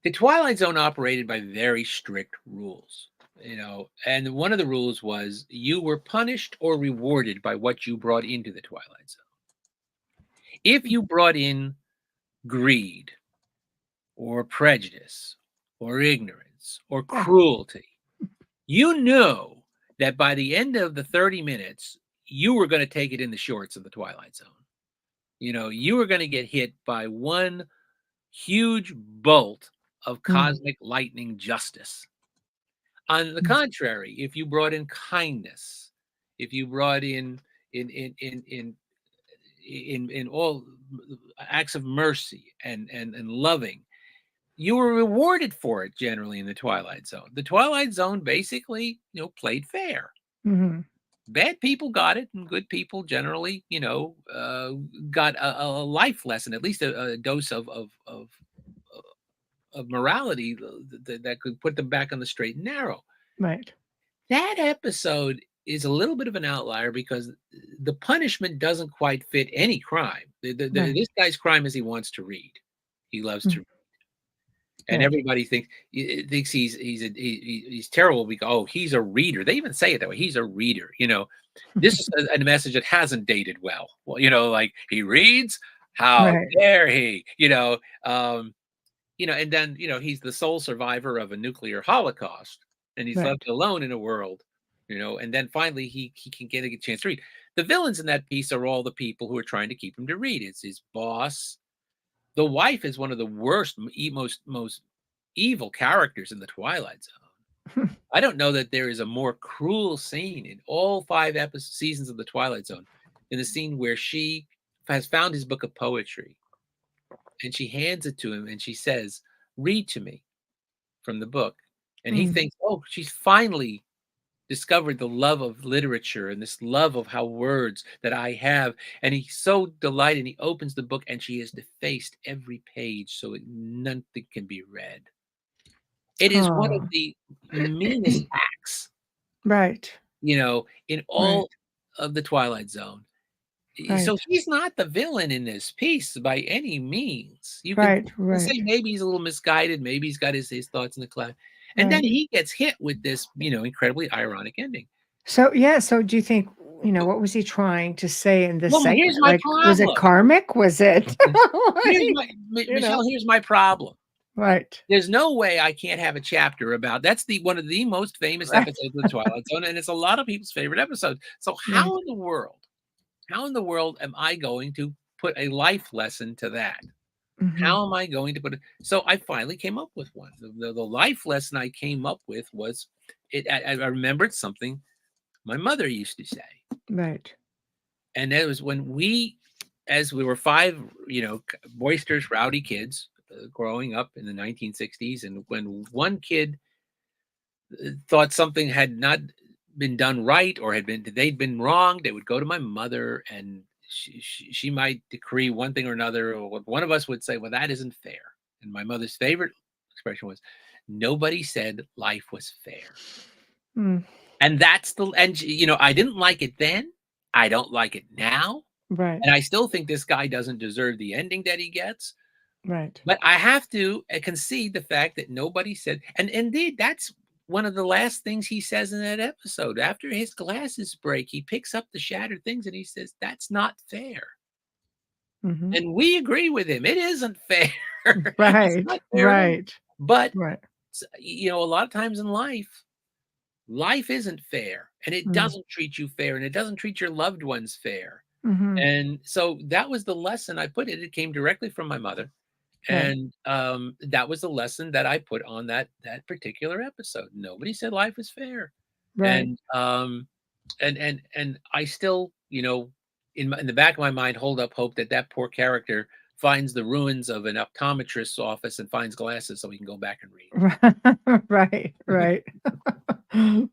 The Twilight Zone operated by very strict rules, and one of the rules was you were punished or rewarded by what you brought into the Twilight Zone. If you brought in greed or prejudice or ignorance or cruelty, you knew that by the end of the 30 minutes, you were going to take it in the shorts of the Twilight Zone. You were going to get hit by one huge bolt of cosmic lightning justice. On the contrary, if you brought in kindness, if you brought in all acts of mercy and loving, you were rewarded for it generally in the Twilight Zone. The Twilight Zone basically, played fair. Mm-hmm. Bad people got it, and good people generally, got a life lesson, at least a dose of morality that could put them back on the straight and narrow. Right. That episode is a little bit of an outlier because the punishment doesn't quite fit any crime. Right. This guy's crime is he wants to read. He loves to read. And Right. everybody thinks he's terrible because he's a reader. They even say it that way. He's a reader. This is a message that hasn't dated well. Well, like he reads. How Right. dare he? And then he's the sole survivor of a nuclear holocaust, and he's Right. left alone in a world. And then finally he can get a chance to read. The villains in that piece are all the people who are trying to keep him to read. It's his boss. The wife is one of the worst, most evil characters in the Twilight Zone. I don't know that there is a more cruel scene in all 5 seasons of the Twilight Zone than the scene where she has found his book of poetry, and she hands it to him, and she says, "Read to me from the book." And he thinks, she's finally discovered the love of literature and this love of how words that I have. And he's so delighted, and he opens the book, and she has defaced every page so nothing can be read. It is one of the meanest acts, Right. in all of the Twilight Zone. Right. So he's not the villain in this piece by any means. You Right. can say maybe he's a little misguided, maybe he's got his thoughts in the cloud. And then he gets hit with this, incredibly ironic ending. So do you think, what was he trying to say in this segment? Here's my problem. Was it karmic? Was it? Michelle, here's my problem. Right. There's no way I can't have a chapter about that's one of the most famous episodes of the Twilight Zone, and it's a lot of people's favorite episode. So how in the world am I going to put a life lesson to that? How am I going to put it? So I finally came up with one. The life lesson I came up with was I remembered something my mother used to say. Right. And that was when as we were 5, boisterous, rowdy kids growing up in the 1960s. And when one kid thought something had not been done right or they'd been wrong, they would go to my mother, and she might decree one thing or another, or one of us would say, well, that isn't fair. And my mother's favorite expression was, nobody said life was fair. And that's I didn't like it then. I don't like it now. Right. And I still think this guy doesn't deserve the ending that he gets. Right. But I have to concede the fact that nobody said, and indeed, that's one of the last things he says in that episode. After his glasses break, he picks up the shattered things and he says, that's not fair. And we agree with him. It isn't fair. Right. Fair. Right. But, a lot of times in life isn't fair, and it doesn't treat you fair, and it doesn't treat your loved ones fair. And so that was the lesson I put in. It came directly from my mother. And that was the lesson that I put on that particular episode. Nobody said life was fair. Right. And I still, in the back of my mind, hold up hope that poor character finds the ruins of an optometrist's office and finds glasses so he can go back and read. Right.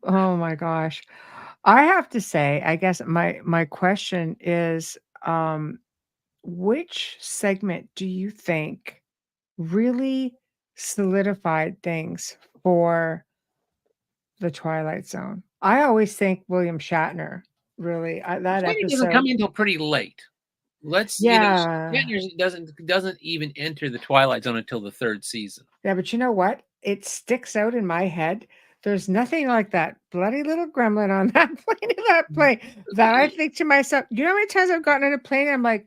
Oh my gosh. I have to say, I guess my question is, which segment do you think really solidified things for the Twilight Zone? I always think William Shatner, really. That Shatner episode doesn't come in until pretty late. Shatner doesn't even enter the Twilight Zone until the 3rd season. Yeah, but you know what? It sticks out in my head. There's nothing like that bloody little gremlin on that plane that I think to myself, you know how many times I've gotten on a plane and I'm like,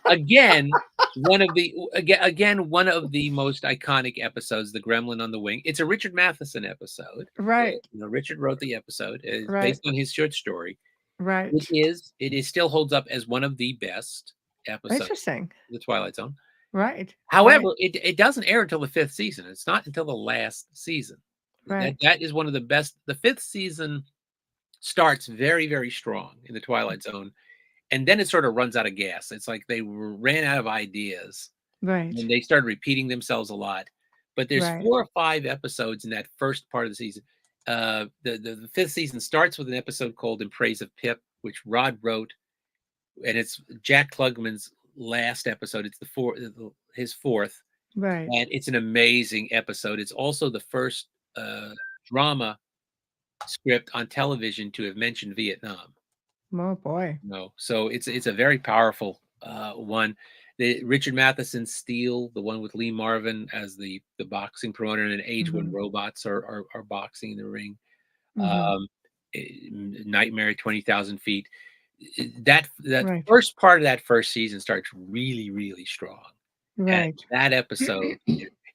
Again, one of the most iconic episodes, the Gremlin on the Wing. It's a Richard Matheson episode. Right. Richard wrote the episode. It's based on his short story. Right. It still holds up as one of the best episodes. Interesting. The Twilight Zone. Right. However, it doesn't air until the 5th season. It's not until the last season. Right. That is one of the best. The 5th season starts very, very strong in the Twilight Zone. and then it sort of runs out of gas. It's like they ran out of ideas, Right. and they started repeating themselves a lot. But there's Right. 4 or 5 episodes in that first part of the season. The 5th season starts with an episode called "In Praise of Pip," which Rod wrote, and it's Jack Klugman's last episode. It's his 4th, Right. and it's an amazing episode. It's also the first drama script on television to have mentioned Vietnam. Oh boy. No, so it's a very powerful one. Richard Matheson's Steel, the one with Lee Marvin as the boxing promoter, and an age when robots are boxing in the ring. Um, Nightmare at 20,000 Feet. That Right. first part of that first season starts really, really strong. And Right. that episode,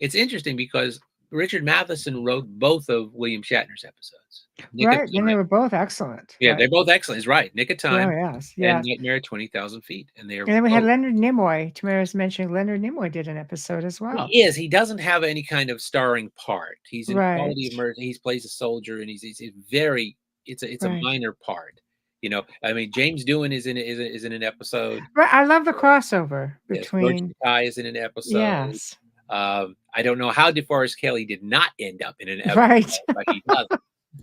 it's interesting because Richard Matheson wrote both of William Shatner's episodes. Nick of Right. And they Time. were both excellent. Yeah, Right. they're both excellent. He's right. Nick of Oh Time yes. and Yes. Nightmare at 20,000 Feet. And they're And then we had both. Leonard Nimoy. Tamara's mentioning Leonard Nimoy did an episode as well. He is. He doesn't have any kind of starring part. He's in Quality of Right. Murder. He plays a soldier, and he's very. It's a Right. minor part. You know, I mean, James Doohan is in an episode. Right. I love the crossover Yes, George between. Takei is in an episode. Yes. I don't know how DeForest Kelly did not end up in an episode, Right. but he does.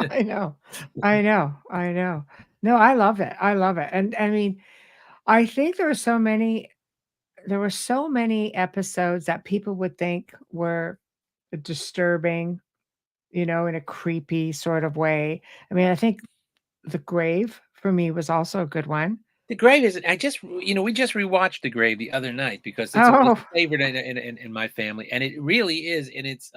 I know. I know. I know. No, I love it. I love it. And I mean, I think there were so many episodes that people would think were disturbing, in a creepy sort of way. I mean, I think The Grave for me was also a good one. The Grave is. We just rewatched The Grave the other night because it's Oh, a favorite in my family, and it really is. And it's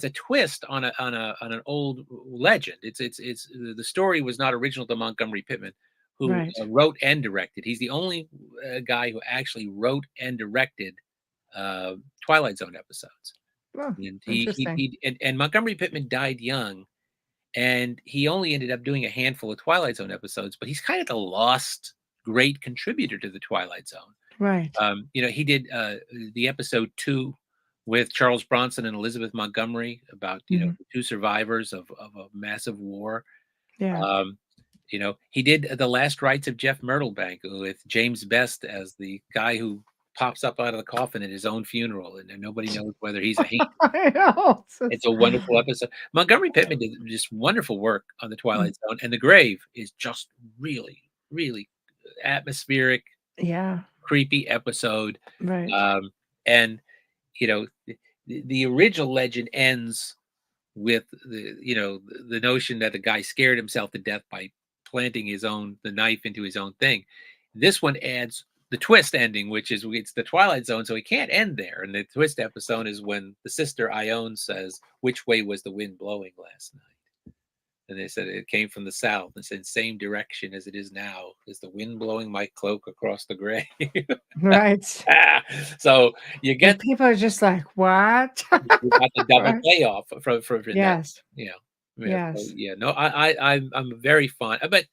a twist on an old legend. It's the story was not original to Montgomery Pittman, who right. wrote and directed. He's the only guy who actually wrote and directed Twilight Zone episodes. Oh, And interesting. and Montgomery Pittman died young, and he only ended up doing a handful of Twilight Zone episodes. But he's kind of the lost great contributor to the Twilight Zone. Right. He did the episode 2 with Charles Bronson and Elizabeth Montgomery about the 2 survivors of a massive war. Yeah. He did The Last Rites of Jeff Myrtlebank with James Best as the guy who pops up out of the coffin at his own funeral, and nobody knows whether he's a he. I know. It's a wonderful episode. Montgomery Pittman did just wonderful work on the Twilight Zone, and The Grave is just really, really atmospheric, Yeah. creepy episode. Right. And the original legend ends with the notion that the guy scared himself to death by planting the knife into his own thing. This one adds the twist ending, which is it's the Twilight Zone, so he can't end there. And the twist episode is when the sister Ione says, "Which way was the wind blowing last night?" And they said it came from the south. It's in the same direction as it is now. Is the wind blowing my cloak across the grave? Right. So you And get people are just like, what? you got the double Right. payoff from that. Yes. So, Yes. no, I'm very fond, but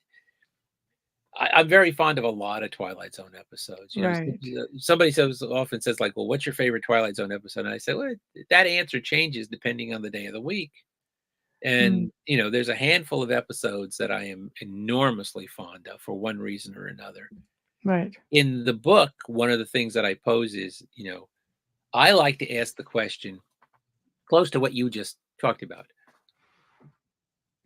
I'm very fond of a lot of Twilight Zone episodes. Right. Somebody often says like, "Well, what's your favorite Twilight Zone episode?" And I say, "Well, that answer changes depending on the day of the week." And there's a handful of episodes that I am enormously fond of for one reason or another. Right. In the book, one of the things that I pose is, I like to ask the question close to what you just talked about.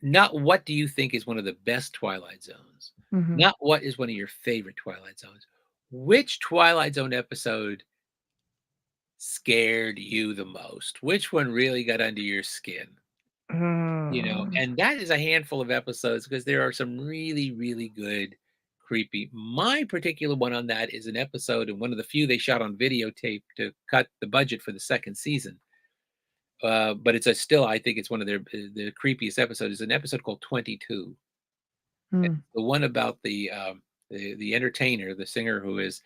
Not what do you think is one of the best Twilight Zones? Not what is one of your favorite Twilight Zones. Which Twilight Zone episode scared you the most? Which one really got under your skin? And that is a handful of episodes because there are some really, really good, creepy. My particular one on that is an episode, and one of the few they shot on videotape to cut the budget for the second season. But it's still, I think it's one of the creepiest episodes. Is an episode called 22. The one about the entertainer, the singer who is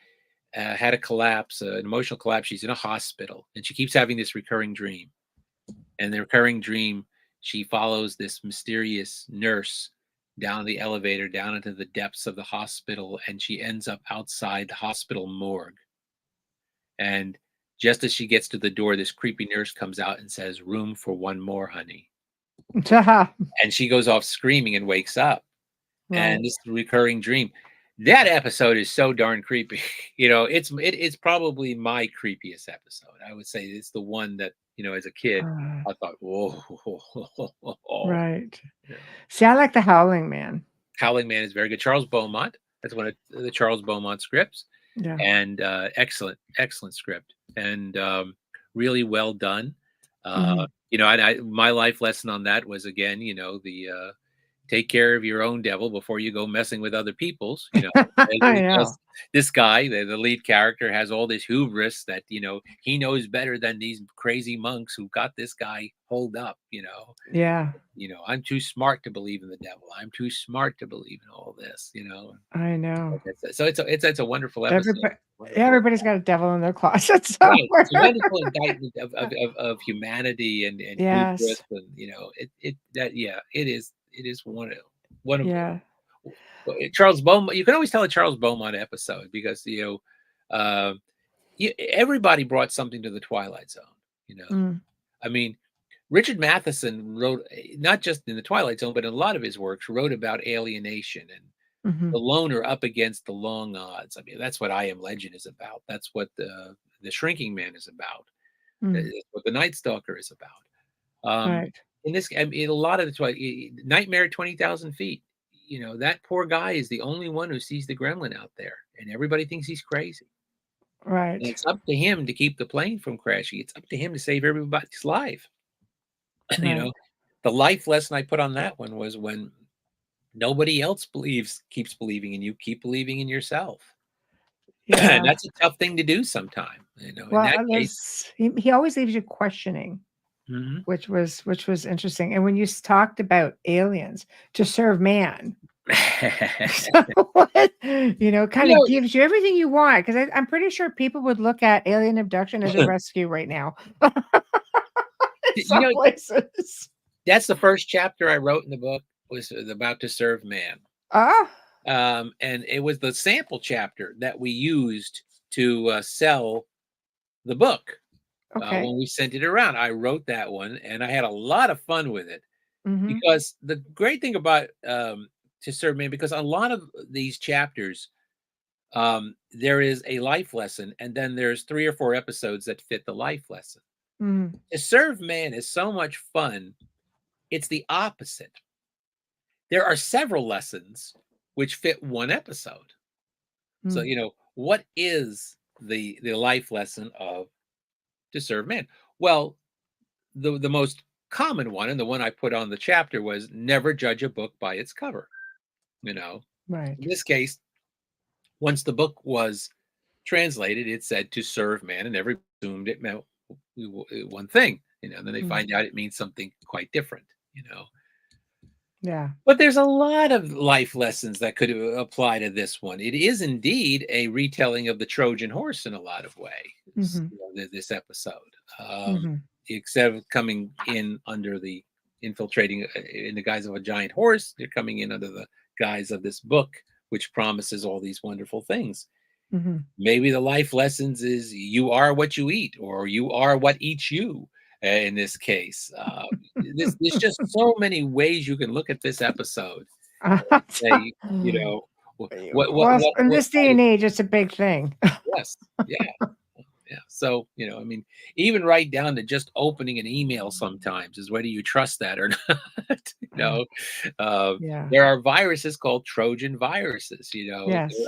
had a collapse, an emotional collapse. She's in a hospital, and she keeps having this recurring dream. And the recurring dream, she follows this mysterious nurse down the elevator, down into the depths of the hospital, and she ends up outside the hospital morgue. And just as she gets to the door, this creepy nurse comes out and says, "Room for one more, honey." And she goes off screaming and wakes up. and this recurring dream. That episode is so darn creepy. It's probably my creepiest episode. I would say it's the one that, as a kid, I thought, whoa. Right. Yeah. See, I like the Howling Man. Howling Man is very good. Charles Beaumont. That's one of the Charles Beaumont scripts. Yeah. And excellent script, and really well done. My life lesson on that was, again, the take care of your own devil before you go messing with other people's. I know. This guy, the lead character, has all this hubris that he knows better than these crazy monks who got this guy holed up. Yeah. I'm too smart to believe in the devil. I'm too smart to believe in all this. I know. So it's a wonderful episode. Everybody's got a devil in their closet somewhere. Right. It's a wonderful indictment of humanity and Yes. hubris, and it is one of Yeah. Charles Beaumont. You can always tell a Charles Beaumont episode because everybody brought something to the Twilight Zone. I mean, Richard Matheson wrote, not just in the Twilight Zone, but in a lot of his works, wrote about alienation and the loner up against the long odds. I mean, that's what I Am Legend is about. That's what the Shrinking Man is about. That's what the Night Stalker is about. Right. In this, I mean, a lot of the Nightmare at 20,000 Feet. That poor guy is the only one who sees the gremlin out there, and everybody thinks he's crazy. Right. And it's up to him to keep the plane from crashing. It's up to him to save everybody's life. Right. The life lesson I put on that one was when nobody else keeps believing in you, keep believing in yourself. Yeah. That's a tough thing to do sometime. Well, in that case, he always leaves you questioning, which was interesting. And when you talked about aliens to serve man, kind of gives you everything you want. Because I'm pretty sure people would look at alien abduction as a rescue right now. Some places. That's the first chapter I wrote in the book, was about to serve man. And it was the sample chapter that we used to sell the book. When we sent it around, I wrote that one, and I had a lot of fun with it. Because the great thing about to serve man, because a lot of these chapters, there is a life lesson, and then there's 3 or 4 episodes that fit the life lesson. To serve man is so much fun. It's the opposite. There are several lessons which fit one episode. So, what is the life lesson of to serve man? Well, the most common one, and the one I put on the chapter, was never judge a book by its cover. Right. In this case, once the book was translated, it said to serve man, and everybody assumed it meant one thing. Then they find out it means something quite different. Yeah. But there's a lot of life lessons that could apply to this one. It is indeed a retelling of the Trojan horse in a lot of ways. This episode, except of coming in under the infiltrating in the guise of a giant horse, they're coming in under the guise of this book, which promises all these wonderful things. Maybe the life lessons is you are what you eat, or you are what eats you. In this case, there's just so many ways you can look at this episode. Say, well, in this day and age, it's a big thing. Yes, yeah. So I mean, even right down to just opening an email sometimes is whether you trust that or not. There are viruses called Trojan viruses. They're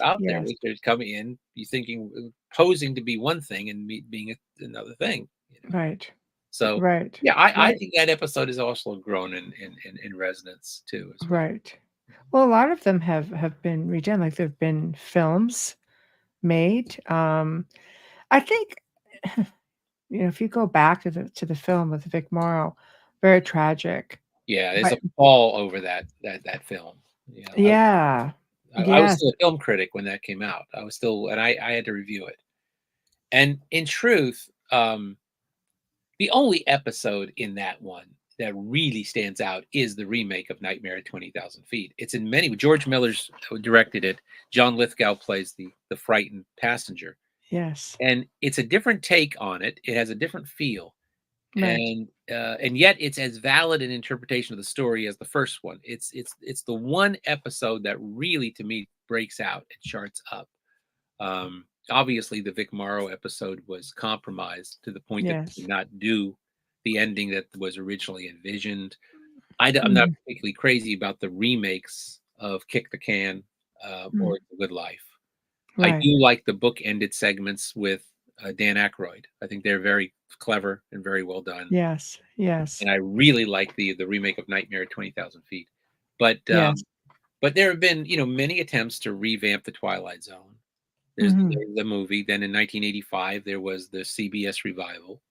out there. They're coming in, you thinking, posing to be one thing and being another thing. Right. So I think that episode has also grown in resonance too. Right. Well, a lot of them have been redone. Like there've been films made. I think if you go back to the film with Vic Morrow, very tragic. Yeah, there's a fall over that film. Yeah. I was still a film critic when that came out. I was still, and I had to review it. And in truth, the only episode in that one that really stands out is the remake of Nightmare at 20,000 Feet. It's in many. George Miller's directed it. John Lithgow plays the frightened passenger. Yes. And it's a different take on it. It has a different feel. and yet it's as valid an interpretation of the story as the first one. It's the one episode that really, to me, breaks out and charts up. Obviously, the Vic Morrow episode was compromised to the point that Yes. they did not do the ending that was originally envisioned. I'm not particularly crazy about the remakes of Kick the Can or The Good Life. I Right. do like the book-ended segments with Dan Aykroyd. I think they're very clever and very well done. Yes. Yes. And I really like the remake of Nightmare at 20,000 Feet. But Yes. but there have been, many attempts to revamp the Twilight Zone. There's the movie. Then in 1985, there was the CBS revival,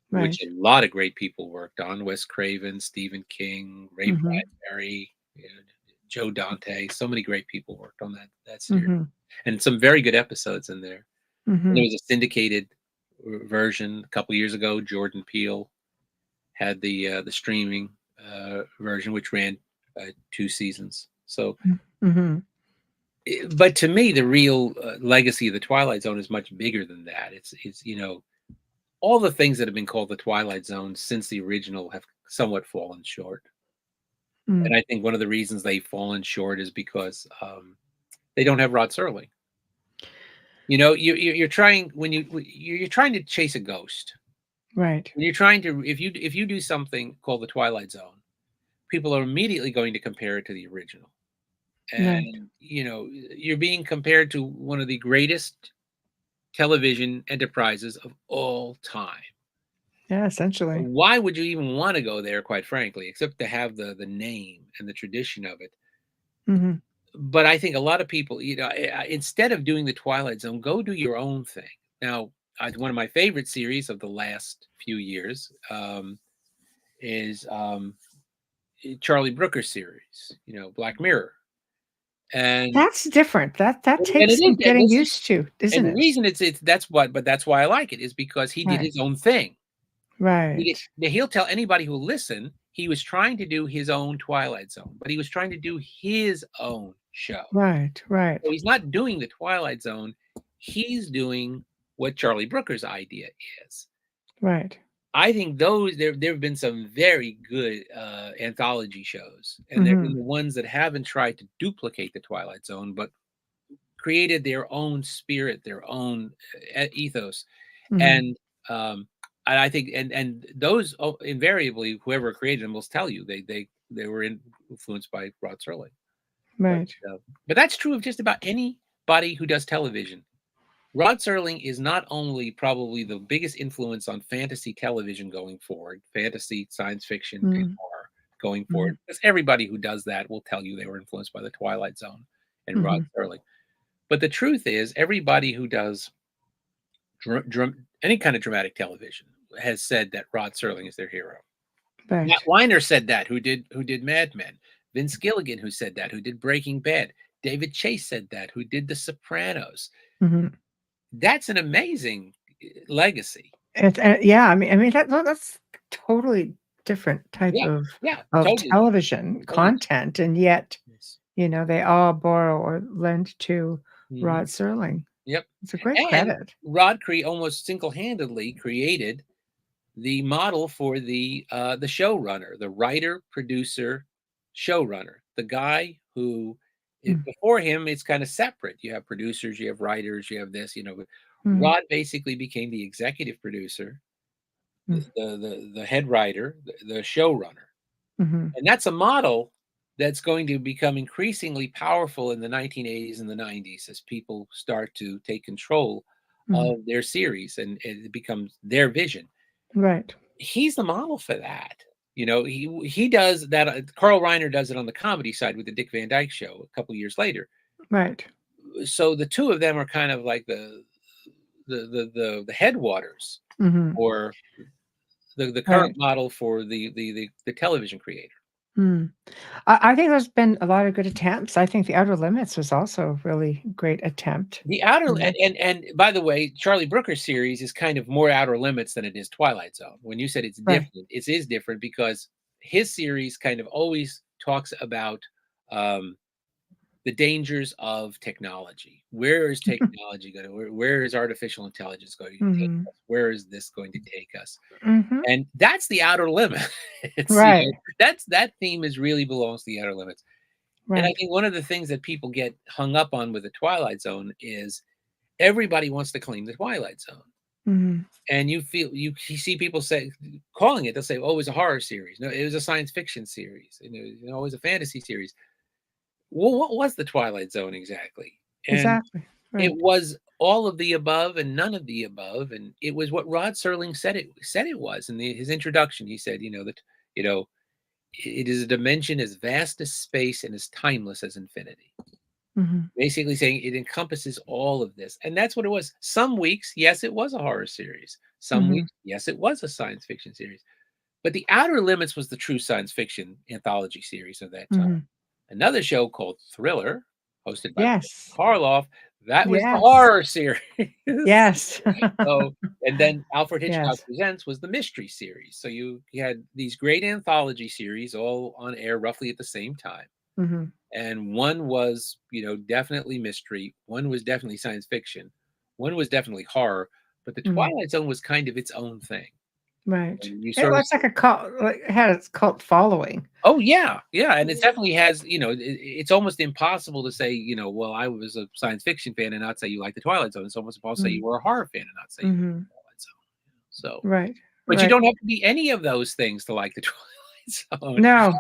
which a lot of great people worked on. Wes Craven, Stephen King, Ray Bradbury, Joe Dante. So many great people worked on that series. And some very good episodes in there. And there was a syndicated version a couple years ago. Jordan Peele had the streaming version, which ran 2 seasons. So, but to me, the real legacy of the Twilight Zone is much bigger than that. It's all the things that have been called the Twilight Zone since the original have somewhat fallen short. And I think one of the reasons they've fallen short is because they don't have Rod Serling. You're trying you're trying to chase a ghost. Right. When you're trying to, if you do something called the Twilight Zone, people are immediately going to compare it to the original. And you're being compared to one of the greatest television enterprises of all time. Yeah, essentially. Why would you even want to go there, quite frankly, except to have the name and the tradition of it? But I think a lot of people, instead of doing the Twilight Zone, go do your own thing. Now, one of my favorite series of the last few years is Charlie Brooker's series, Black Mirror. And that's different. That takes some getting used to, isn't it? And the reason that's why I like it is because he did his own thing. Right. He'll tell anybody who will listen, he was trying to do his own Twilight Zone, but he was trying to do his own show. Right. So he's not doing the Twilight Zone. He's doing what Charlie Brooker's idea is. Right. I think there have been some very good anthology shows, and there have been the ones that haven't tried to duplicate the Twilight Zone, but created their own spirit, their own ethos. And I think, and those invariably, whoever created them will tell you they were influenced by Rod Serling. Right. But that's true of just about anybody who does television. Rod Serling is not only probably the biggest influence on fantasy television going forward, fantasy, science fiction, and horror going forward, because everybody who does that will tell you they were influenced by the Twilight Zone and Rod Serling. But the truth is, everybody who does any kind of dramatic television has said that Rod Serling is their hero. Right. Matt Weiner said that, who did Mad Men. Vince Gilligan, who said that, who did Breaking Bad. David Chase said that, who did The Sopranos. That's an amazing legacy. Yeah, I mean that's totally different type of totally television content, and yet they all borrow or lend to Rod Serling. Yep, it's a great credit. Rod almost single-handedly created the model for the showrunner, the writer, producer, showrunner, the guy who. Before him, it's kind of separate. You have producers, you have writers, you have this, Rod basically became the executive producer, the head writer, the showrunner. And that's a model that's going to become increasingly powerful in the 1980s and the 90s as people start to take control of their series and it becomes their vision. Right. He's the model for that. He does that. Carl Reiner does it on the comedy side with the Dick Van Dyke Show a couple years later. Right. So the two of them are kind of like the headwaters or the current model for the television creator. I think there's been a lot of good attempts. I think The Outer Limits was also a really great attempt. The Outer and by the way, Charlie Brooker's series is kind of more Outer Limits than it is Twilight Zone. When you said it's different, it is different because his series kind of always talks about the dangers of technology. Where is technology going to? Where is artificial intelligence going to take us? Where is this going to take us? And that's the outer limit. Right. That theme really belongs to the outer limits. Right. And I think one of the things that people get hung up on with the Twilight Zone is everybody wants to claim the Twilight Zone. And you see people calling it, they'll say, oh, it was a horror series. No, it was a science fiction series. It was a fantasy series. Well, what was the Twilight Zone exactly? And exactly. Right. It was all of the above and none of the above. And it was what Rod Serling said it was in his introduction. He said, it is a dimension as vast as space and as timeless as infinity. Basically saying it encompasses all of this. And that's what it was. Some weeks, yes, it was a horror series. Some weeks, yes, it was a science fiction series. But the Outer Limits was the true science fiction anthology series of that time. Another show called Thriller, hosted by Karloff, that was the horror series. Yes. And then Alfred Hitchcock Presents was the mystery series. So you had these great anthology series all on air roughly at the same time. And one was, definitely mystery. One was definitely science fiction. One was definitely horror. But the Twilight Zone was kind of its own thing. Right. It looks like a cult. It had its cult following. Oh yeah, yeah, and it definitely has. It's almost impossible to say, well, I was a science fiction fan and not say you like the Twilight Zone. It's almost impossible to say you were a horror fan and not say you like the Twilight Zone. So right, but you don't have to be any of those things to like the Twilight Zone. No.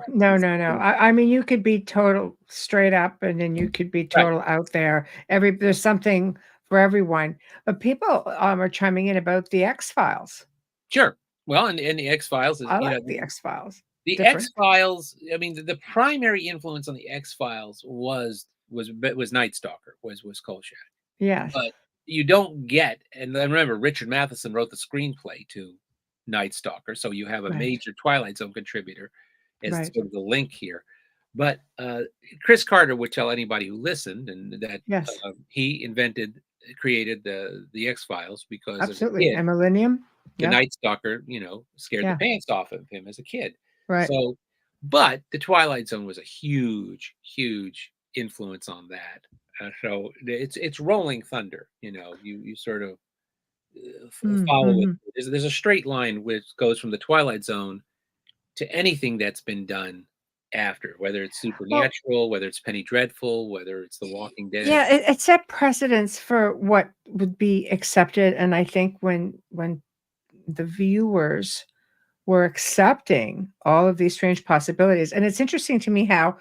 I mean, you could be total straight up, and then you could be total out there. There's something for everyone. But people are chiming in about the X-Files. Sure. Well, and the X-Files is, I like the X-Files. The X-Files, I mean, the primary influence on the X-Files was Night Stalker, was Kolchak. Yes. But you don't get, and remember, Richard Matheson wrote the screenplay to Night Stalker, so you have a major Twilight Zone contributor as sort of the link here. But Chris Carter would tell anybody who listened and that he created the X-Files because absolutely, and Millennium. The Night Stalker, scared the pants off of him as a kid. Right. So, but the Twilight Zone was a huge, huge influence on that. So it's rolling thunder. You sort of follow it. There's a straight line which goes from the Twilight Zone to anything that's been done after, whether it's Supernatural, whether it's Penny Dreadful, whether it's The Walking Dead. Yeah, it set precedents for what would be accepted, and I think when the viewers were accepting all of these strange possibilities. And it's interesting to me how,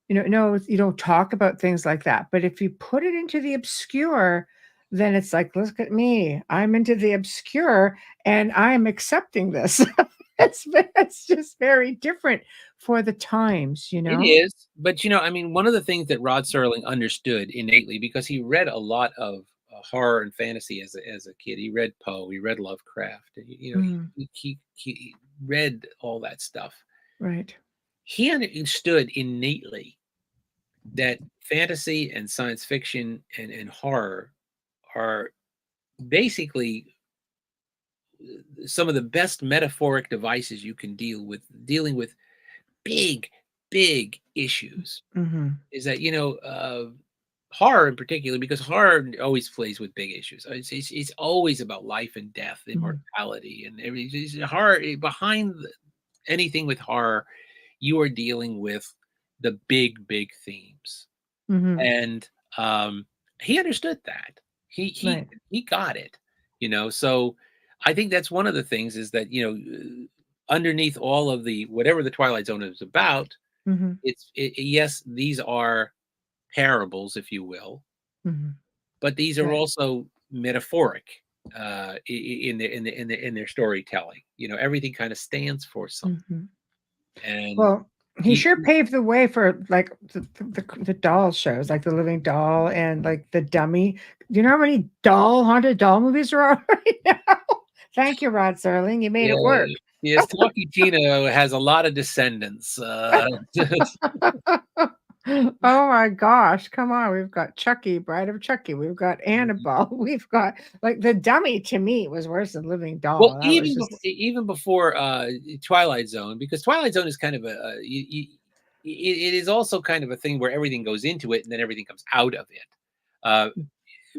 no, you don't talk about things like that. But if you put it into the obscure, then it's like, look at me. I'm into the obscure and I'm accepting this. It's just very different for the times, It is. But, one of the things that Rod Serling understood innately, because he read a lot of horror and fantasy as a kid. He read Poe, he read Lovecraft, he read all that stuff. Right. He understood innately that fantasy and science fiction and horror are basically some of the best metaphoric devices you can dealing with big issues. Is that horror in particular, because horror always plays with big issues. It's always about life and death, immortality, and everything. Horror behind anything with horror, you are dealing with the big themes, and he understood that. He got it. So I think that's one of the things is that underneath all of the whatever the Twilight Zone is about, yes, these are parables, if you will, but these are also metaphoric in their storytelling. Everything kind of stands for something. And he sure paved the way for like the doll shows, like the Living Doll and like the Dummy. Do you know how many haunted doll movies are out right now? Thank you, Rod Serling. You made it work. Yes, Talkie Tina has a lot of descendants. Oh my gosh, come on. We've got Chucky, Bride of Chucky. We've got Annabelle. We've got like the Dummy, to me, was worse than Living Doll. Well, even before Twilight Zone, because Twilight Zone is kind of it is also kind of a thing where everything goes into it and then everything comes out of it. Uh,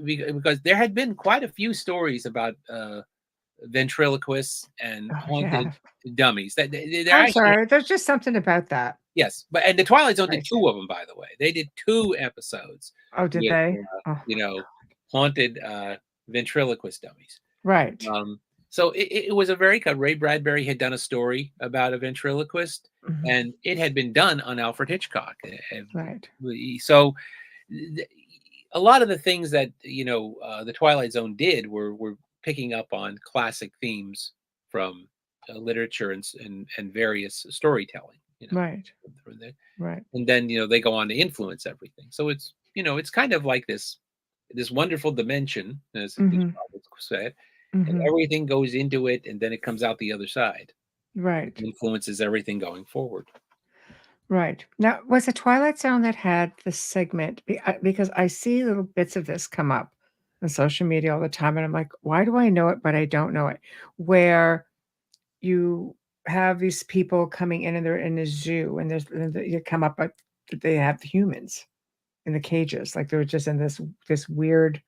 because there had been quite a few stories about ventriloquists and Oh, haunted yeah. dummies. That they're I'm actually, sorry. There's just something about that. yes, and the Twilight Zone did Right. 2 of them, by the way. They did 2 episodes Oh, did with, they? Oh, you know, haunted ventriloquist dummies. right. So it was a very good. Ray Bradbury had done a story about a ventriloquist, Mhm. and it had been done on Alfred Hitchcock. Right. So a lot of the things that the Twilight Zone did were picking up on classic themes from literature and various storytelling. Right. For the- Right. and then they go on to influence everything. So it's kind of like this wonderful dimension, as Mhm. Robert said, and Mhm. everything goes into it, and then it comes out the other side, Right. influences everything going forward. Right. Now, was it Twilight Zone that had the segment? Because I see little bits of this come up on social media all the time, and I'm like, why do I know it, but I don't know it? Where you have these people coming in and they're in a zoo, and you come up, but they have humans in the cages, like they're just in this weird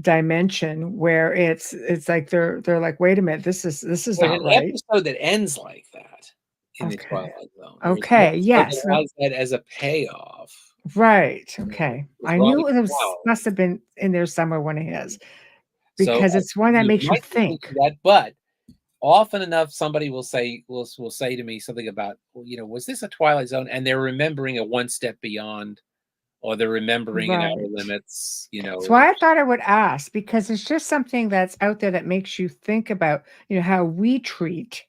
dimension where it's like they're like, wait a minute, this is There's not an right. episode that ends like that in the Okay. Twilight Zone. There's an Okay. episode Yes. that has that as a payoff. Right, okay. With I Robert knew it was Powell. must have been in there somewhere, one of his, So because it's one that you makes you might be think. thinking that, but often enough, somebody will say to me something about, well, was this a Twilight Zone? And they're remembering a One Step Beyond, or they're remembering an Outer Right. Limits. That's why I thought I would ask, because it's just something that's out there that makes you think about, how we treat,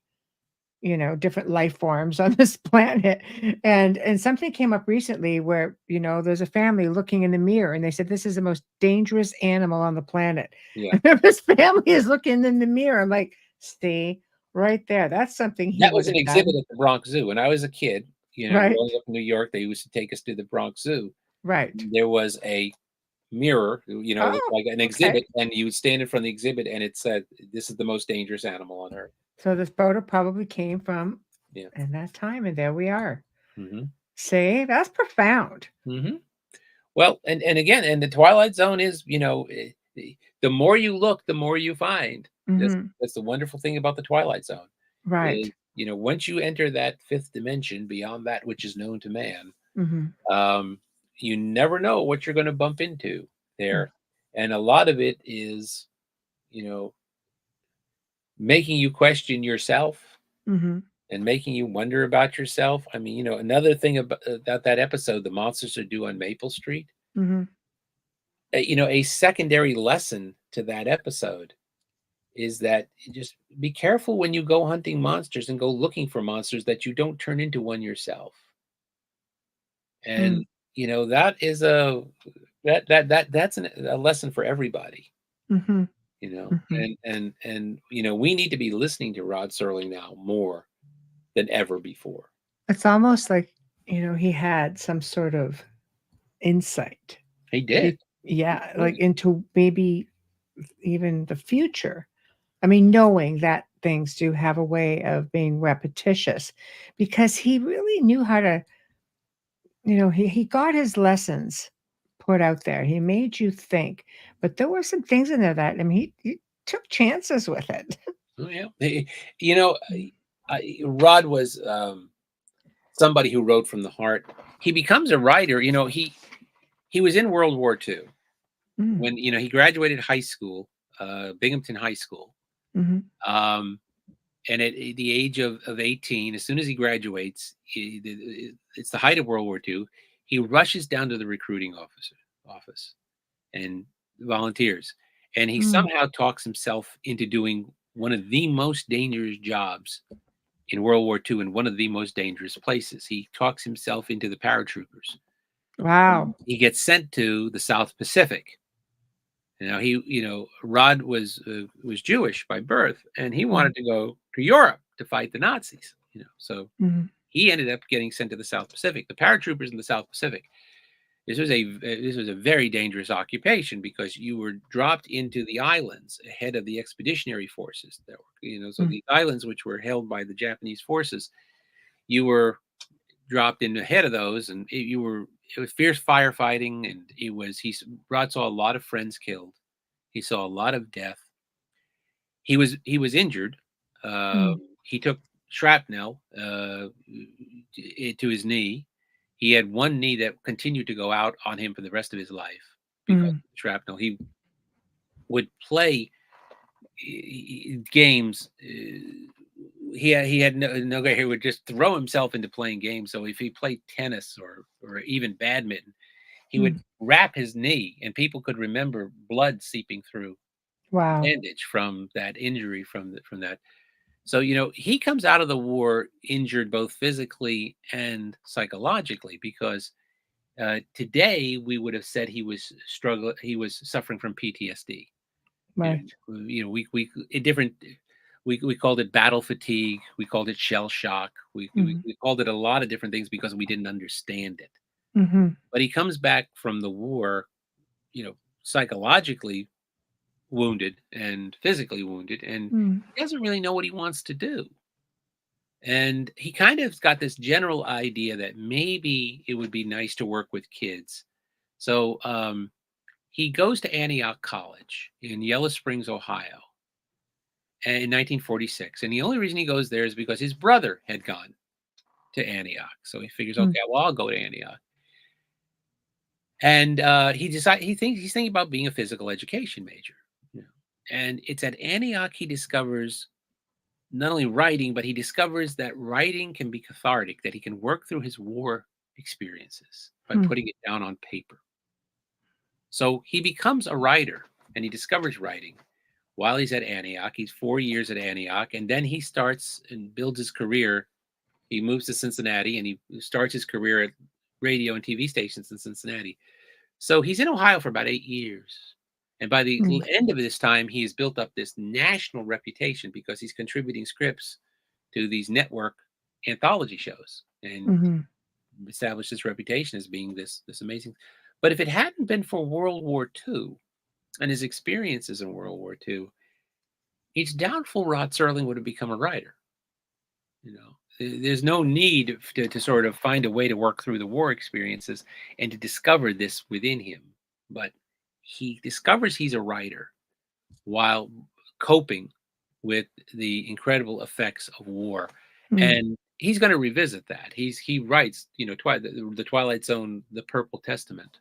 different life forms on this planet. And something came up recently where, there's a family looking in the mirror and they said, this is the most dangerous animal on the planet. Yeah. And this family is looking in the mirror. I'm like, stay right there. That's something he That would was an have exhibit done. at the Bronx Zoo. When I was a kid, Right. growing up in New York, they used to take us to the Bronx Zoo. Right. There was a mirror, it was Oh, like an okay. exhibit, and you would stand in front of the exhibit, and it said, "This is the most dangerous animal on earth." So this photo probably came from Yeah. in that time. And there we are. Hmm. See, that's profound. Hmm. Well, and again, and the Twilight Zone is, the more you look, the more you find. Hmm. That's the wonderful thing about the Twilight Zone Right. is, once you enter that 5th dimension beyond that which is known to man, Hmm. um, you never know what you're going to bump into there, and a lot of it is, you know, making you question yourself Hmm. and making you wonder about yourself. I mean, another thing about that episode, The Monsters Are Due on Maple Street. Hmm. A secondary lesson to that episode is that you just be careful when you go hunting monsters and go looking for monsters that you don't turn into one yourself. And that is a lesson for everybody. Hmm. Hmm. And we need to be listening to Rod Serling now more than ever before. It's almost like, he had some sort of insight. He did. Yeah, like into maybe even the future. I mean, knowing that things do have a way of being repetitious, because he really knew how to, he got his lessons put out there. He made you think, but there were some things in there that, I mean, he took chances with it. Oh, yeah. You know, Rod was somebody who wrote from the heart. He becomes a writer. He was in World War II Mm, when he graduated high school, Binghamton High School. mhm. Um, and at the age of 18, as soon as he graduates, it's the height of World War II. He rushes down to the recruiting office and volunteers, and he Mm. somehow talks himself into doing one of the most dangerous jobs in World War II in one of the most dangerous places. He talks himself into the paratroopers. Wow. He gets sent to the South Pacific. Rod was Jewish by birth, and he Mhm, wanted to go to Europe to fight the Nazis. So mhm, he ended up getting sent to the South Pacific. The paratroopers in the South Pacific. This was a very dangerous occupation because you were dropped into the islands ahead of the expeditionary forces. So mm, the islands which were held by the Japanese forces, you were dropped in ahead of those, and it was fierce firefighting, and Rod saw a lot of friends killed. He saw a lot of death. He was injured. He took shrapnel to his knee. He had one knee that continued to go out on him for the rest of his life because of shrapnel. He would play games. He had no guy. He would just throw himself into playing games. So if he played tennis or even badminton, he would wrap his knee, and people could remember blood seeping through bandage from that injury from that. So he comes out of the war injured both physically and psychologically, because today we would have said he was suffering from PTSD. Right. We called it battle fatigue. We called it shell shock. We called it a lot of different things because we didn't understand it. But he comes back from the war, psychologically wounded and physically wounded, and he doesn't really know what he wants to do. And he kind of got this general idea that maybe it would be nice to work with kids. So he goes to Antioch College in Yellow Springs, Ohio, in 1946. And the only reason he goes there is because his brother had gone to Antioch. So he figures, okay, well, I'll go to Antioch. And he's thinking about being a physical education major. And it's at Antioch he discovers not only writing, but he discovers that writing can be cathartic, that he can work through his war experiences by putting it down on paper. So he becomes a writer, and he discovers writing while he's at Antioch. He's 4 years at Antioch, and then he starts and builds his career. He moves to Cincinnati, and he starts his career at radio and TV stations in Cincinnati. So he's in Ohio for about 8 years. And by the end of this time, he has built up this national reputation because he's contributing scripts to these network anthology shows and established his reputation as being this amazing. But if it hadn't been for World War II and his experiences in World War II, it's doubtful Rod Serling would have become a writer. There's no need to sort of find a way to work through the war experiences and to discover this within him. But he discovers he's a writer while coping with the incredible effects of war. And he's going to revisit that. He writes, the Twilight Zone, The Purple Testament,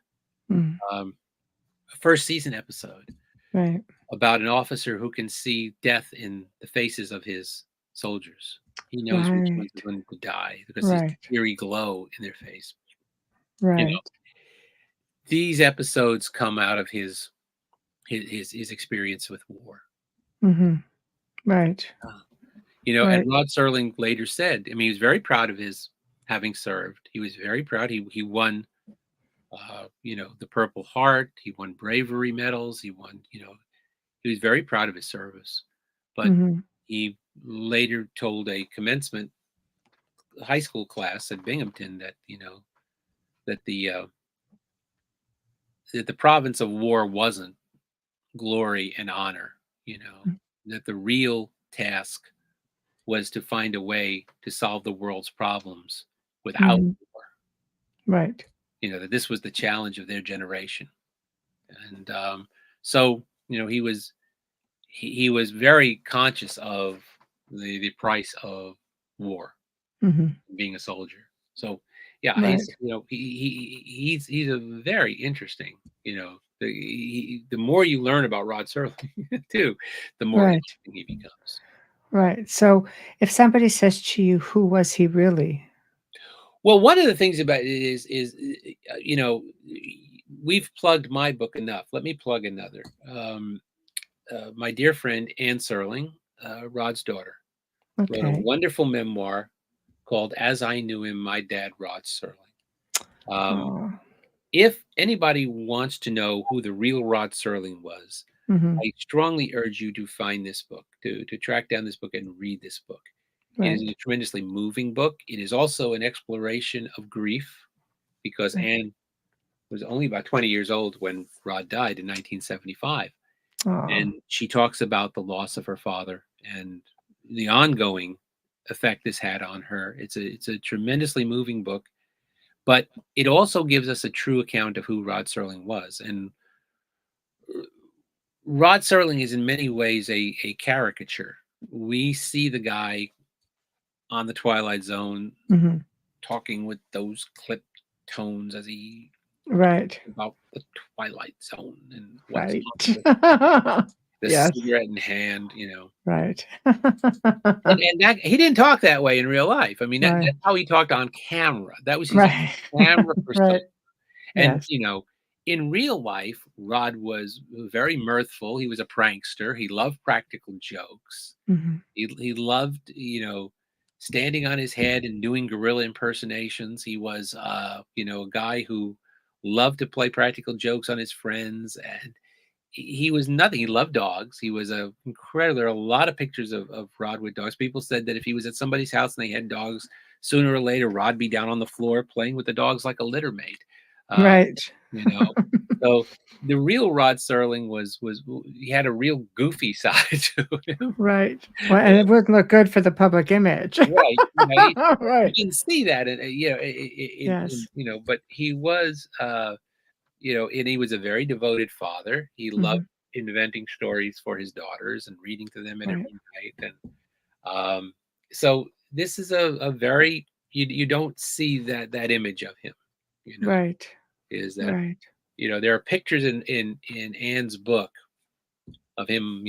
first season episode, right, about an officer who can see death in the faces of his soldiers. He knows which ones are going to die because there's a eerie glow in their face. Right. These episodes come out of his experience with war. Right. And Rod Serling later said, he was very proud of his having served. He was very proud. He won, the Purple Heart. He won bravery medals. He won, he was very proud of his service. But he later told a commencement high school class at Binghamton that, that the province of war wasn't glory and honor, that the real task was to find a way to solve the world's problems without war. Right. That this was the challenge of their generation. And so, he was very conscious of the price of war, being a soldier. So, yeah, he's a very interesting, the more you learn about Rod Serling too, the more interesting he becomes. Right. So if somebody says to you, who was he really? Well, one of the things about it is we've plugged my book enough. Let me plug another. My dear friend Ann Serling, Rod's daughter, wrote a wonderful memoir called "As I Knew Him, My Dad, Rod Serling." If anybody wants to know who the real Rod Serling was, I strongly urge you to find this book, to track down this book and read this book. It is a tremendously moving book. It is also an exploration of grief, because Anne was only about 20 years old when Rod died in 1975. And she talks about the loss of her father and the ongoing effect this had on her. It's a tremendously moving book, but it also gives us a true account of who Rod Serling was. And Rod Serling is in many ways a caricature. We see the guy on the Twilight Zone talking with those clipped tones as he Right. about the Twilight Zone and what's Right. on the Yes. cigarette in hand, Right. and that he didn't talk that way in real life. I mean, Right. that's how he talked on camera. That was his Right. camera persona. Right. And Yes. in real life, Rod was very mirthful. He was a prankster. He loved practical jokes. He loved, standing on his head and doing gorilla impersonations. He was, a guy who loved to play practical jokes on his friends, and he was nothing. He loved dogs. He was there are a lot of pictures of Rod with dogs. People said that if he was at somebody's house and they had dogs, sooner or later Rod be down on the floor playing with the dogs like a litter mate. Right. So the real Rod Serling was he had a real goofy side to him. Right. Well, and it wouldn't look good for the public image. Right. Right. You can see that, and Yes. but he was, and he was a very devoted father. He loved inventing stories for his daughters and reading to them at every night, and so this is a very you don't see that image of him, Right. is that Right. there are pictures in Anne's book of him,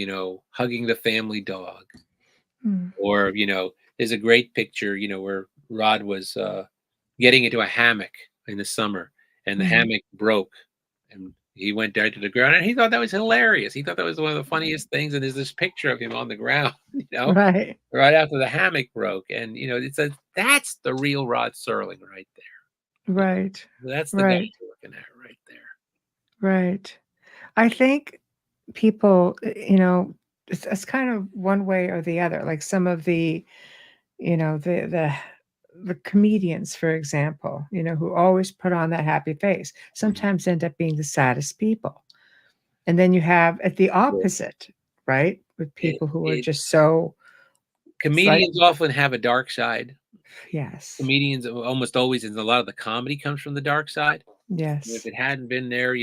hugging the family dog, or there's a great picture, where Rod was getting into a hammock in the summer, and the hammock broke, and he went down to the ground, and he thought that was hilarious. He thought that was one of the funniest things. And there's this picture of him on the ground, Right. right after the hammock broke, and that's the real Rod Serling right there. Right. That's the guy you're looking at right there. Right. I think people, it's kind of one way or the other. Like some of the, the comedians, for example, who always put on that happy face, sometimes end up being the saddest people. And then you have at the opposite, right? With people who are just so. Comedians often have a dark side. Yes. Comedians almost always, and a lot of the comedy comes from the dark side. Yes. If it hadn't been there,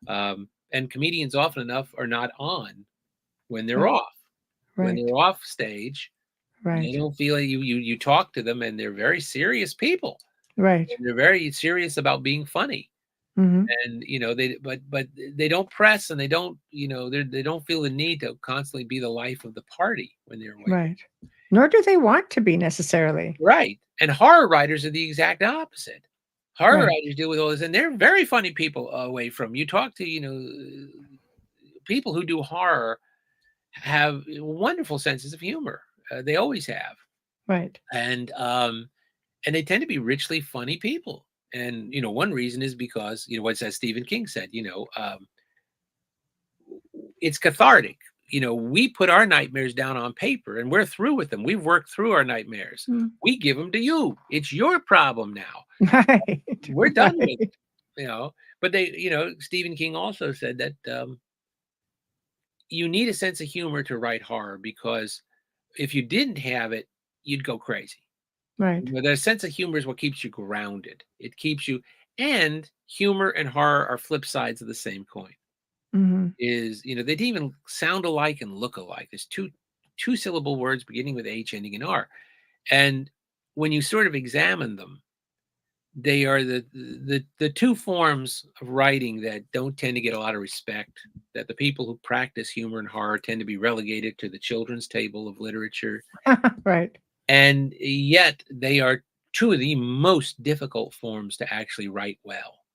and comedians often enough are not on when they're off. When they're off stage, they don't feel like you talk to them, and they're very serious people. Right. And they're very serious about being funny. And but they don't press, and they don't they don't feel the need to constantly be the life of the party when they're away. Right. Nor do they want to be necessarily. Right. And horror writers are the exact opposite. Horror writers deal with all this, and they're very funny people away from. You talk to people who do horror have wonderful senses of humor. They always have. Right. And they tend to be richly funny people. And one reason is because what Stephen King said. It's cathartic. We put our nightmares down on paper, and we're through with them. We've worked through our nightmares. We give them to you. It's your problem now. Right. We're done with it. But they, Stephen King also said that you need a sense of humor to write horror, because if you didn't have it, you'd go crazy. Right. The sense of humor is what keeps you grounded. It keeps you, and humor and horror are flip sides of the same coin. Is they didn't even sound alike and look alike. There's two syllable words beginning with H, ending in R, and when you sort of examine them, they are the two forms of writing that don't tend to get a lot of respect. That the people who practice humor and horror tend to be relegated to the children's table of literature. Right. And yet they are two of the most difficult forms to actually write well.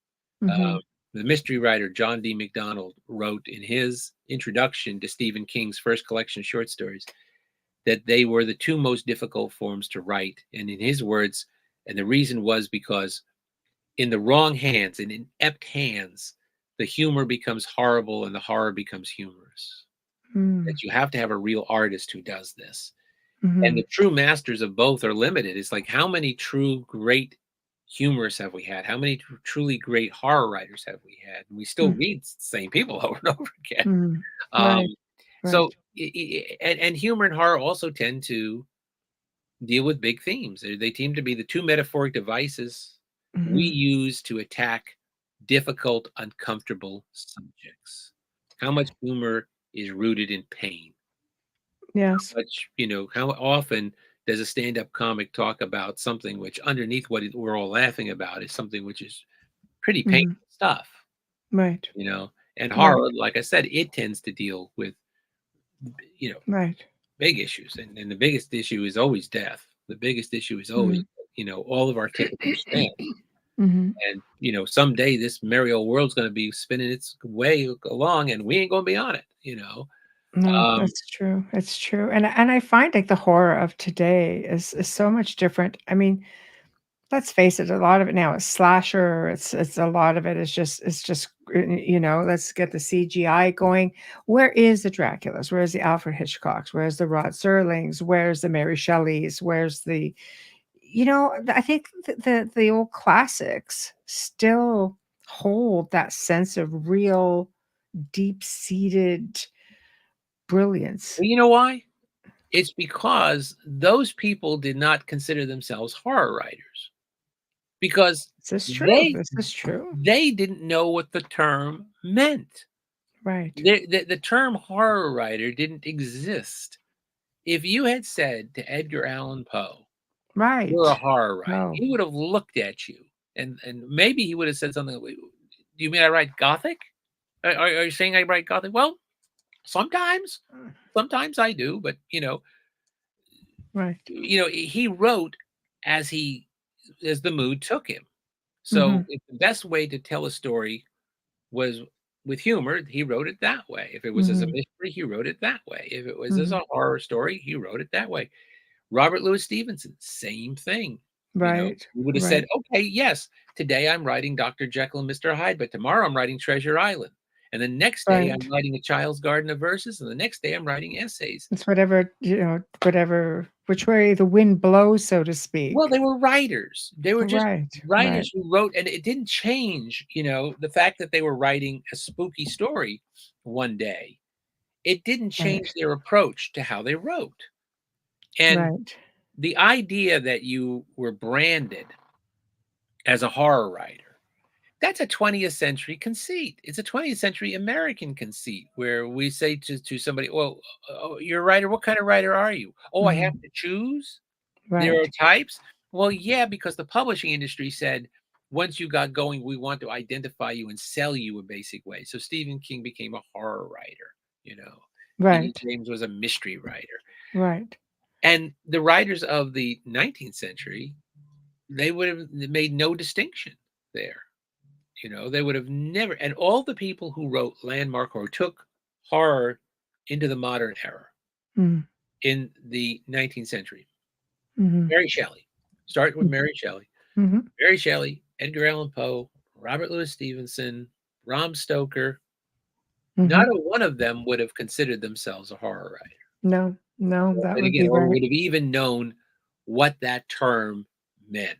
The mystery writer John D. MacDonald wrote in his introduction to Stephen King's first collection of short stories that they were the two most difficult forms to write. And in his words, and the reason was because in the wrong hands, in inept hands, the humor becomes horrible and the horror becomes humorous. That you have to have a real artist who does this. And the true masters of both are limited. It's like, how many true great humorists have we had? How many truly great horror writers have we had? And we still read the same people over and over again. Right. So, and humor and horror also tend to deal with big themes. They seem to be the two metaphoric devices we use to attack difficult, uncomfortable subjects. How much humor is rooted in pain? Yes. Much, how often does a stand-up comic talk about something which underneath what we're all laughing about is something which is pretty Mhm. painful stuff, Right. And Right. horror, like I said, it tends to deal with, Right. big issues. And the biggest issue is always death. The biggest issue is always, Mhm. all of our tickets are spent. Mhm. And, someday this merry old world's going to be spinning its way along and we ain't going to be on it. No, Um, that's true. It's true. And I find like the horror of today is so much different. I mean, let's face it, a lot of it now is slasher. It's a lot of it is just let's get the CGI going. Where is the Draculas? Where's the Alfred Hitchcocks? Where's the Rod Serlings? Where's the Mary Shelleys? Where's the I think the old classics still hold that sense of real deep-seated brilliance. well, you know why? It's because those people did not consider themselves horror writers because This is true. they This is true. they didn't know what the term meant. Right. The term horror writer didn't exist. If you had said to Edgar Allan Poe, "You're a Right. horror writer," No. he would have looked at you and maybe he would have said something like, "Do you mean I write Gothic? Are you saying I write Gothic?" Well, sometimes, Mm. sometimes I do, but Right. he wrote as the mood took him. So Mhm. if the best way to tell a story was with humor, he wrote it that way. If it was as a Mhm. mystery, he wrote it that way. If it was as Mhm. a horror story, he wrote it that way. Robert Louis Stevenson, same thing. Right. He would have said, Right. okay, yes, today I'm writing Dr. Jekyll and Mr. Hyde, but tomorrow I'm writing Treasure Island. And the next day I'm Right. writing A Child's Garden of Verses, and the next day I'm writing essays. It's whatever which way the wind blows, so to Well, speak. they were writers. They were just Right. Right. writers who wrote, and it didn't change, the fact that they were writing a spooky story one day. It didn't Right. change their approach to how they wrote. And Right. the idea that you were branded as a horror writer, that's a 20th century conceit. It's a 20th century American conceit where we say to somebody, well, oh, you're a writer. What kind of writer are you? Oh, I have Mhm. to choose. There are Right. types. Well, yeah, because the publishing industry said once you got going, we want to identify you and sell you a basic way. So Stephen King became a horror writer, you know. E.D. Right. James was a mystery writer. Right. And the writers of the 19th century, they would have made no distinction there. They would have never, and all the people who wrote landmark or took horror into the modern era Mhm. in the 19th century, Mhm. Mary Shelley, start with Mary Shelley. Mhm. Mary Shelley, Edgar Allan Poe, Robert Louis Stevenson, Bram Stoker, not Mhm. a one of them would have considered themselves a horror writer. No. No, that And would again, be or right. would have even known what that term meant.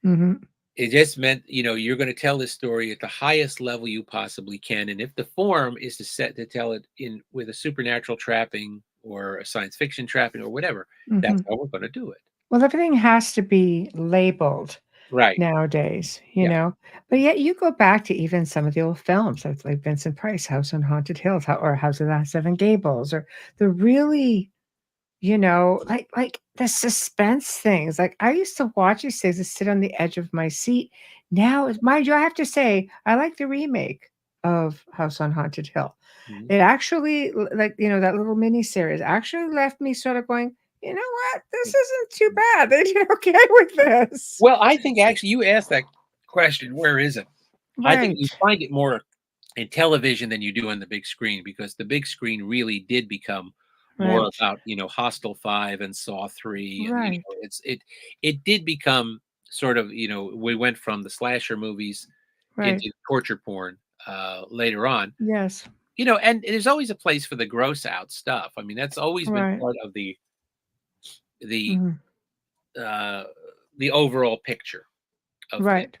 Mhm. It just meant, you're going to tell this story at the highest level you possibly can. And if the form is to tell it in with a supernatural trapping or a science fiction trapping or whatever, that's Mhm. how we're going to do it. Well, everything has to be labeled Right. nowadays, Yeah. But yet you go back to even some of the old films, like Vincent Price, House on Haunted Hills, or House of the Seven Gables, or the really, like the suspense things. Like I used to watch these things and sit on the edge of my seat. Now, mind you, I have to say, I like the remake of House on Haunted Hill. Mhm. It actually, like, that little mini series actually left me sort of going, you know what? This isn't too bad. They did okay with this. Well, I think actually you asked that question, where is it? I think Right. you find it more in television than you do on the big screen because the big screen really did become more Right. about, Hostel 5 and Saw 3 and Right. it did become sort of, we went from the slasher movies Right. into torture porn later on. Yes. And there's always a place for the gross out stuff. I mean, that's always been Right. part of the Mhm. uh the overall picture of things, Right.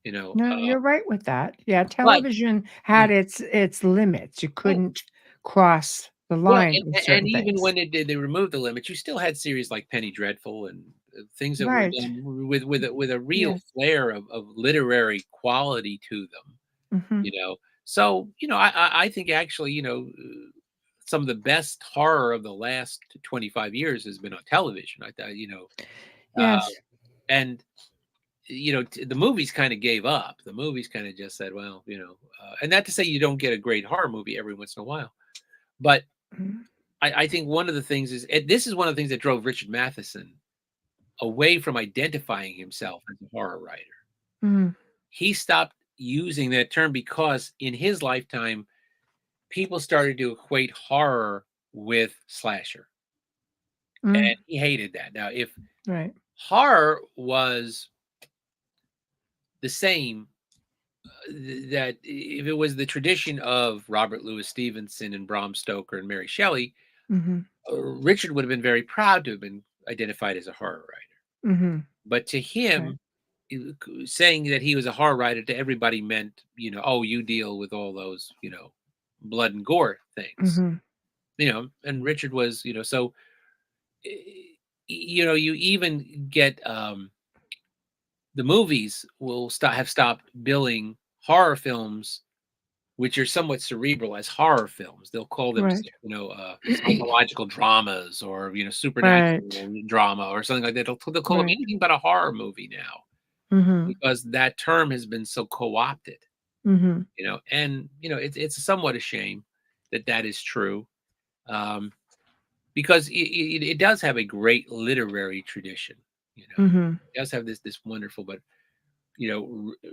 you know. No, you're right with that. Yeah, But television yeah, had its limits. You well, couldn't cross. the Well, line with and certain even things. when they removed the limits, you still had series like Penny Dreadful and things that were Right. done with a real Yes. flair of literary quality to them. Mhm. So I think actually some of the best horror of the last 25 years has been on television. I thought uh, Yes. and the movies kind of gave up. The movies kind of just said, well, and not to say you don't get a great horror movie every once in a while, but Mhm. I think one of the things is, and this is one of the things that drove Richard Matheson away from identifying himself as a horror writer. Mhm. He stopped using that term because in his lifetime, people started to equate horror with slasher, Mm. and he hated that. Now, if Right. horror was the same, that if it was the tradition of Robert Louis Stevenson and Bram Stoker and Mary Shelley, Mhm. Richard would have been very proud to have been identified as a horror writer. Mhm. But to Right. him, saying that he was a horror writer to everybody meant, oh, you deal with all those, blood and gore things, Mhm. and Richard was, so, you even get, the movies will have stopped billing horror films, which are somewhat cerebral, as horror films. They'll call them, Right. psychological dramas or, Right. supernatural drama or something like that. They'll call them Right. anything but a horror movie now, Mhm. because that term has been so co-opted, Mhm. and it's somewhat a shame that that is true, um, because it does have a great literary tradition. Mhm. It does have this wonderful, but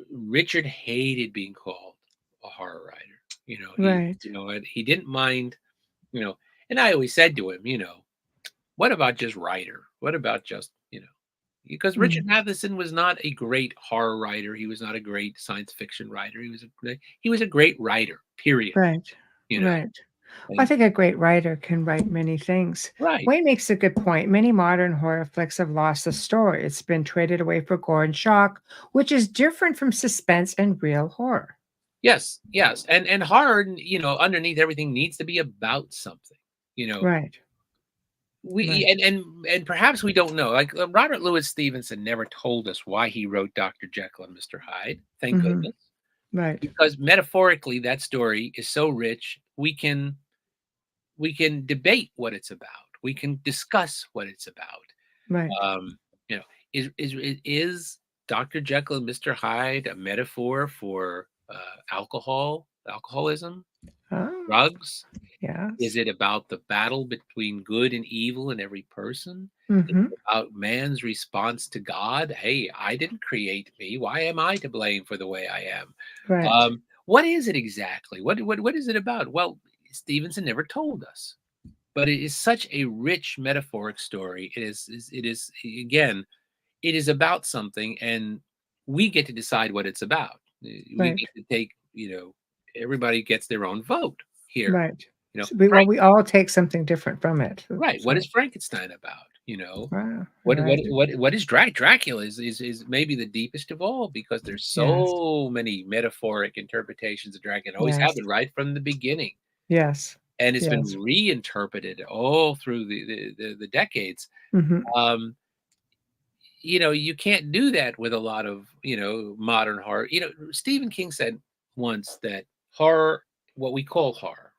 Richard hated being called a horror writer. Right. And he didn't mind. And I always said to him, what about just writer? What about just because Richard Mhm. Matheson was not a great horror writer. He was not a great science fiction writer. He was a great writer. Period. Right. You know. Right. I And think a great writer can write many things. right. Wayne makes a good point. Many modern horror flicks have lost the story. It's been traded away for gore and shock, which is different from suspense and real horror. Yes. Yes. And horror, underneath everything needs to be about something. You know, Right. we Right. and perhaps we don't know. Like Robert Louis Stevenson never told us why he wrote Dr. Jekyll and Mr. Hyde. Thank Mhm. goodness, Right. because metaphorically that story is so rich. We can debate what it's about. We can discuss what it's about. Right. Um, you know, is Dr. Jekyll and Mr. Hyde a metaphor for alcoholism, Oh, drugs? Is yes. it about the battle between good and evil in every person? Is Mhm. it about man's response to God? Hey, I didn't create me. Why am I to blame for the way I am? Right. What is it exactly? What is it about? Well, Stevenson never told us, but it is such a rich metaphoric story. It is again, it is about something, and we get to decide what it's about. We Right. get to take, everybody gets their own vote here. Right. You know, So we all take something different from it. Right. What So, is Frankenstein about? wow. What Right. what is Dracula is maybe the deepest of all, because there's Yes. so many metaphoric interpretations of Dracula. Always have Yes. been right from the beginning, Yes. and it's been Yes. reinterpreted all through the decades. Mhm. Um, you can't do that with a lot of modern horror. Stephen King said once that horror, what we call horror,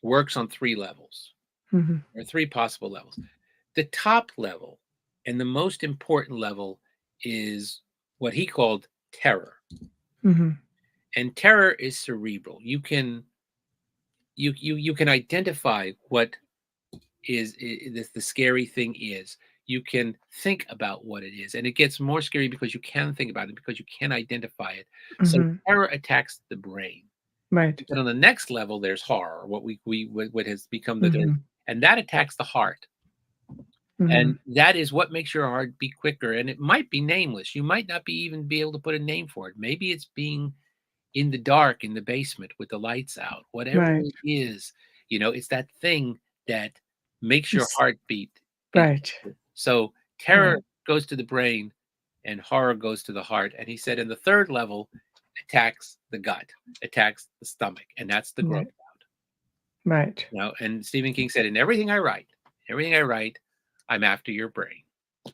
works on three levels, Mhm. or three possible levels. The top level and the most important level is what he called terror. Mhm. And terror is cerebral. You can identify what the scary thing is. You can think about what it is, and it gets more scary because you can think about it, because you can identify it. So Mhm. terror attacks the brain. Right. But on the next level, there's horror, what has become the third, Mhm. and that attacks the heart. And Mhm. that is what makes your heart beat quicker. And it might be nameless. You might not even be able to put a name for it. Maybe it's being in the dark in the basement with the lights out. Whatever Right. it is, it's that thing that makes your It's heart beat right. quicker. So terror Right. goes to the brain and horror goes to the heart. And he said, in the third level, attacks the gut, attacks the stomach, and that's the growth Right. out. Right. And Stephen King said, in everything I write, I'm after your brain.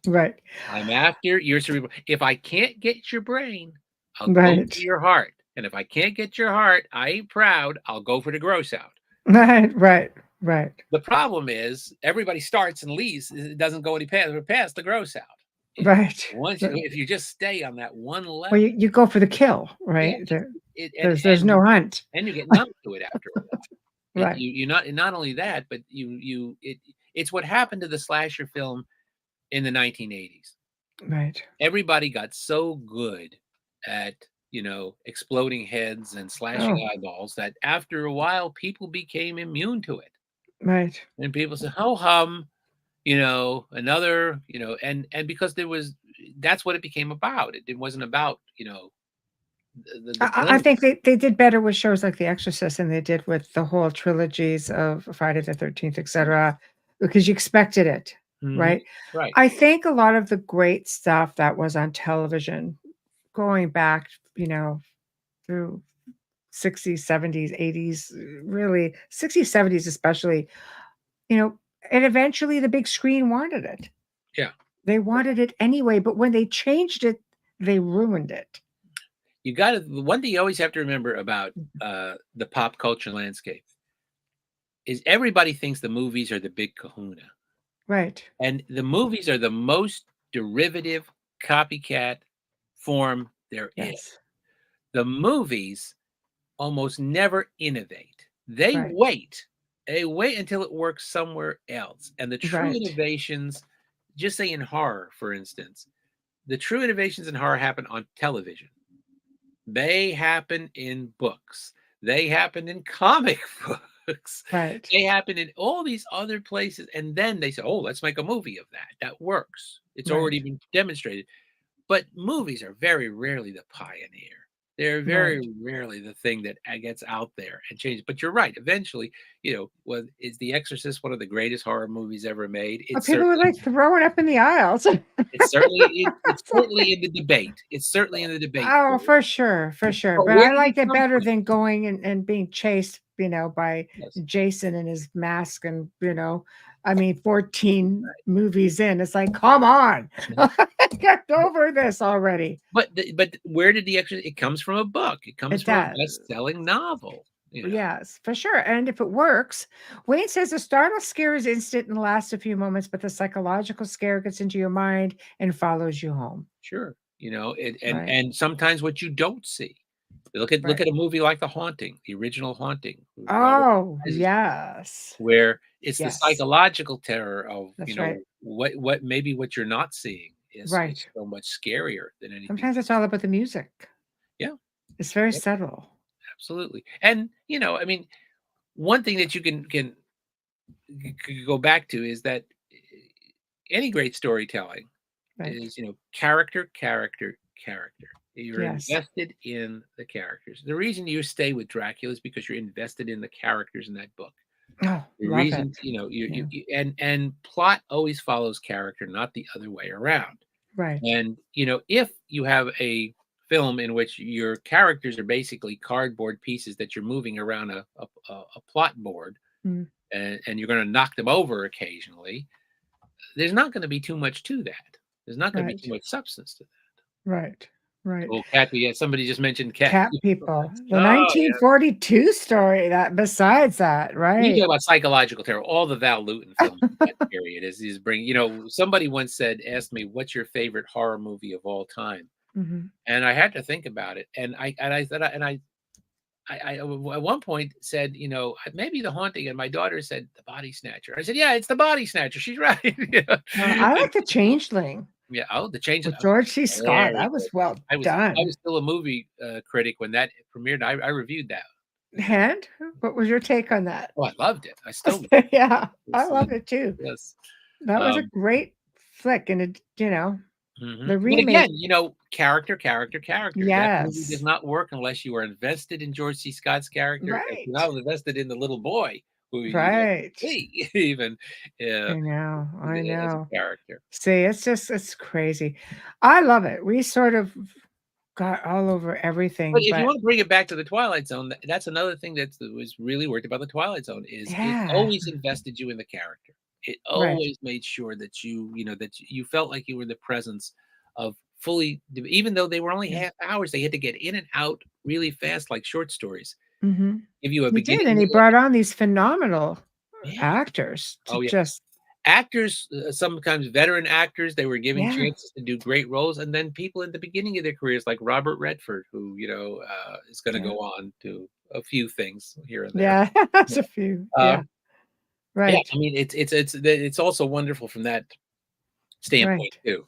Right. I'm after your cerebral. If I can't get your brain, I'll go Right. for your heart. And if I can't get your heart, I ain't proud. I'll go for the gross out. Right. Right. Right. The problem is everybody starts and leaves. It doesn't go any past the gross out. Right. If you just stay on that one level. Well, you go for the kill, right? There's no hunt. And you get numb to it after a while. Right. You not only that, but it's what happened to the slasher film in the 1980s. Right. Everybody got so good at exploding heads and slashing eyeballs that after a while people became immune to it. Right. And people said, "Ho hum," another, and because that's what it became about. It wasn't about I think they did better with shows like The Exorcist than they did with the whole trilogies of Friday the 13th, etc., because you expected it, right? Right. I think a lot of the great stuff that was on television going back, through 60s, 70s, 80s, really 60s, 70s especially, and eventually the big screen wanted it. Yeah. They wanted it anyway, but when they changed it, they ruined it. One thing you always have to remember about the pop culture landscape is everybody thinks the movies are the big kahuna. Right. And the movies are the most derivative copycat form there is. The movies almost never innovate. They wait until it works somewhere else. And the true innovations, just say in horror, for instance, the true innovations in horror happen on television. They happen in books. They happen in comic books. Right. They happen in all these other places. And then they say, oh, let's make a movie of that. That works. It's already been demonstrated. But movies are very rarely the pioneer. They're very rarely the thing that gets out there and changes. But you're right. Eventually, is The Exorcist one of the greatest horror movies ever made? People were like throwing up in the aisles. It's certainly in the debate. It's certainly in the debate. Oh, for sure. But I liked it better than going and being chased, by Jason and his mask and, 14 movies in. It's like, come on, get over this already. But where did The Exorcist? It comes from a book. It comes from a best-selling novel. Yes, for sure. And if it works, Wayne says the startle scare is instant and lasts a few moments, but the psychological scare gets into your mind and follows you home. Sure. And sometimes what you don't see. Look at a movie like The Haunting, the original Haunting. Oh, yes. Where it's the psychological terror of what maybe what you're not seeing is so much scarier than anything. Sometimes it's all about the music. Yeah. It's very subtle. Absolutely. And one thing that you can go back to is that any great storytelling is character. You're invested in the characters. The reason you stay with Dracula is because you're invested in the characters in that book. Oh, the reason and plot always follows character, not the other way around. Right. And if you have a film in which your characters are basically cardboard pieces that you're moving around a plot board, and you're going to knock them over occasionally, there's not going to be too much to that. There's not going to be too much substance to that. Right. Well, cat, somebody just mentioned cat people. The 1942 story. That besides that, right? You talk about psychological terror. All the Val Lewton films in that period is bringing. Somebody once asked me, "What's your favorite horror movie of all time?" Mm-hmm. And I had to think about it. And I at one point said, maybe The Haunting. And my daughter said The Body Snatcher. I said, yeah, it's The Body Snatcher. She's right. I like The Changeling. Yeah. Oh, The Changeling. With George C. Scott. That was well done. I was still a movie critic when that premiered. I reviewed that. And what was your take on that? Oh, I loved it. I still I loved it too. Yes. That was a great flick. And it, the remake. But again, character. Yes. That movie does not work unless you are invested in George C. Scott's character. Right. And you're not invested in the little boy. Even I know as a character. See, it's crazy. I love it. We sort of got all over But everything. if you But want to bring it back to the Twilight Zone, that's another thing that was really worked about the Twilight Zone is it yeah, always invested you in the character. It right. always made sure that that you felt like you were in the presence of fully, even though they were only Yeah. half hours, they had to get in and out really fast, like short stories. Hmm. Give you a He did, beginning, and he middle, brought on these phenomenal yeah. actors to Oh yeah. just Actors, sometimes veteran actors, they were given yeah, chances to do great roles, and then people in the beginning of their careers, like Robert Redford, who is going to yeah, go on to a few things here and there. yeah. That's a few. Uh, Yeah, yeah, right, I mean, it's also wonderful from that standpoint right. too.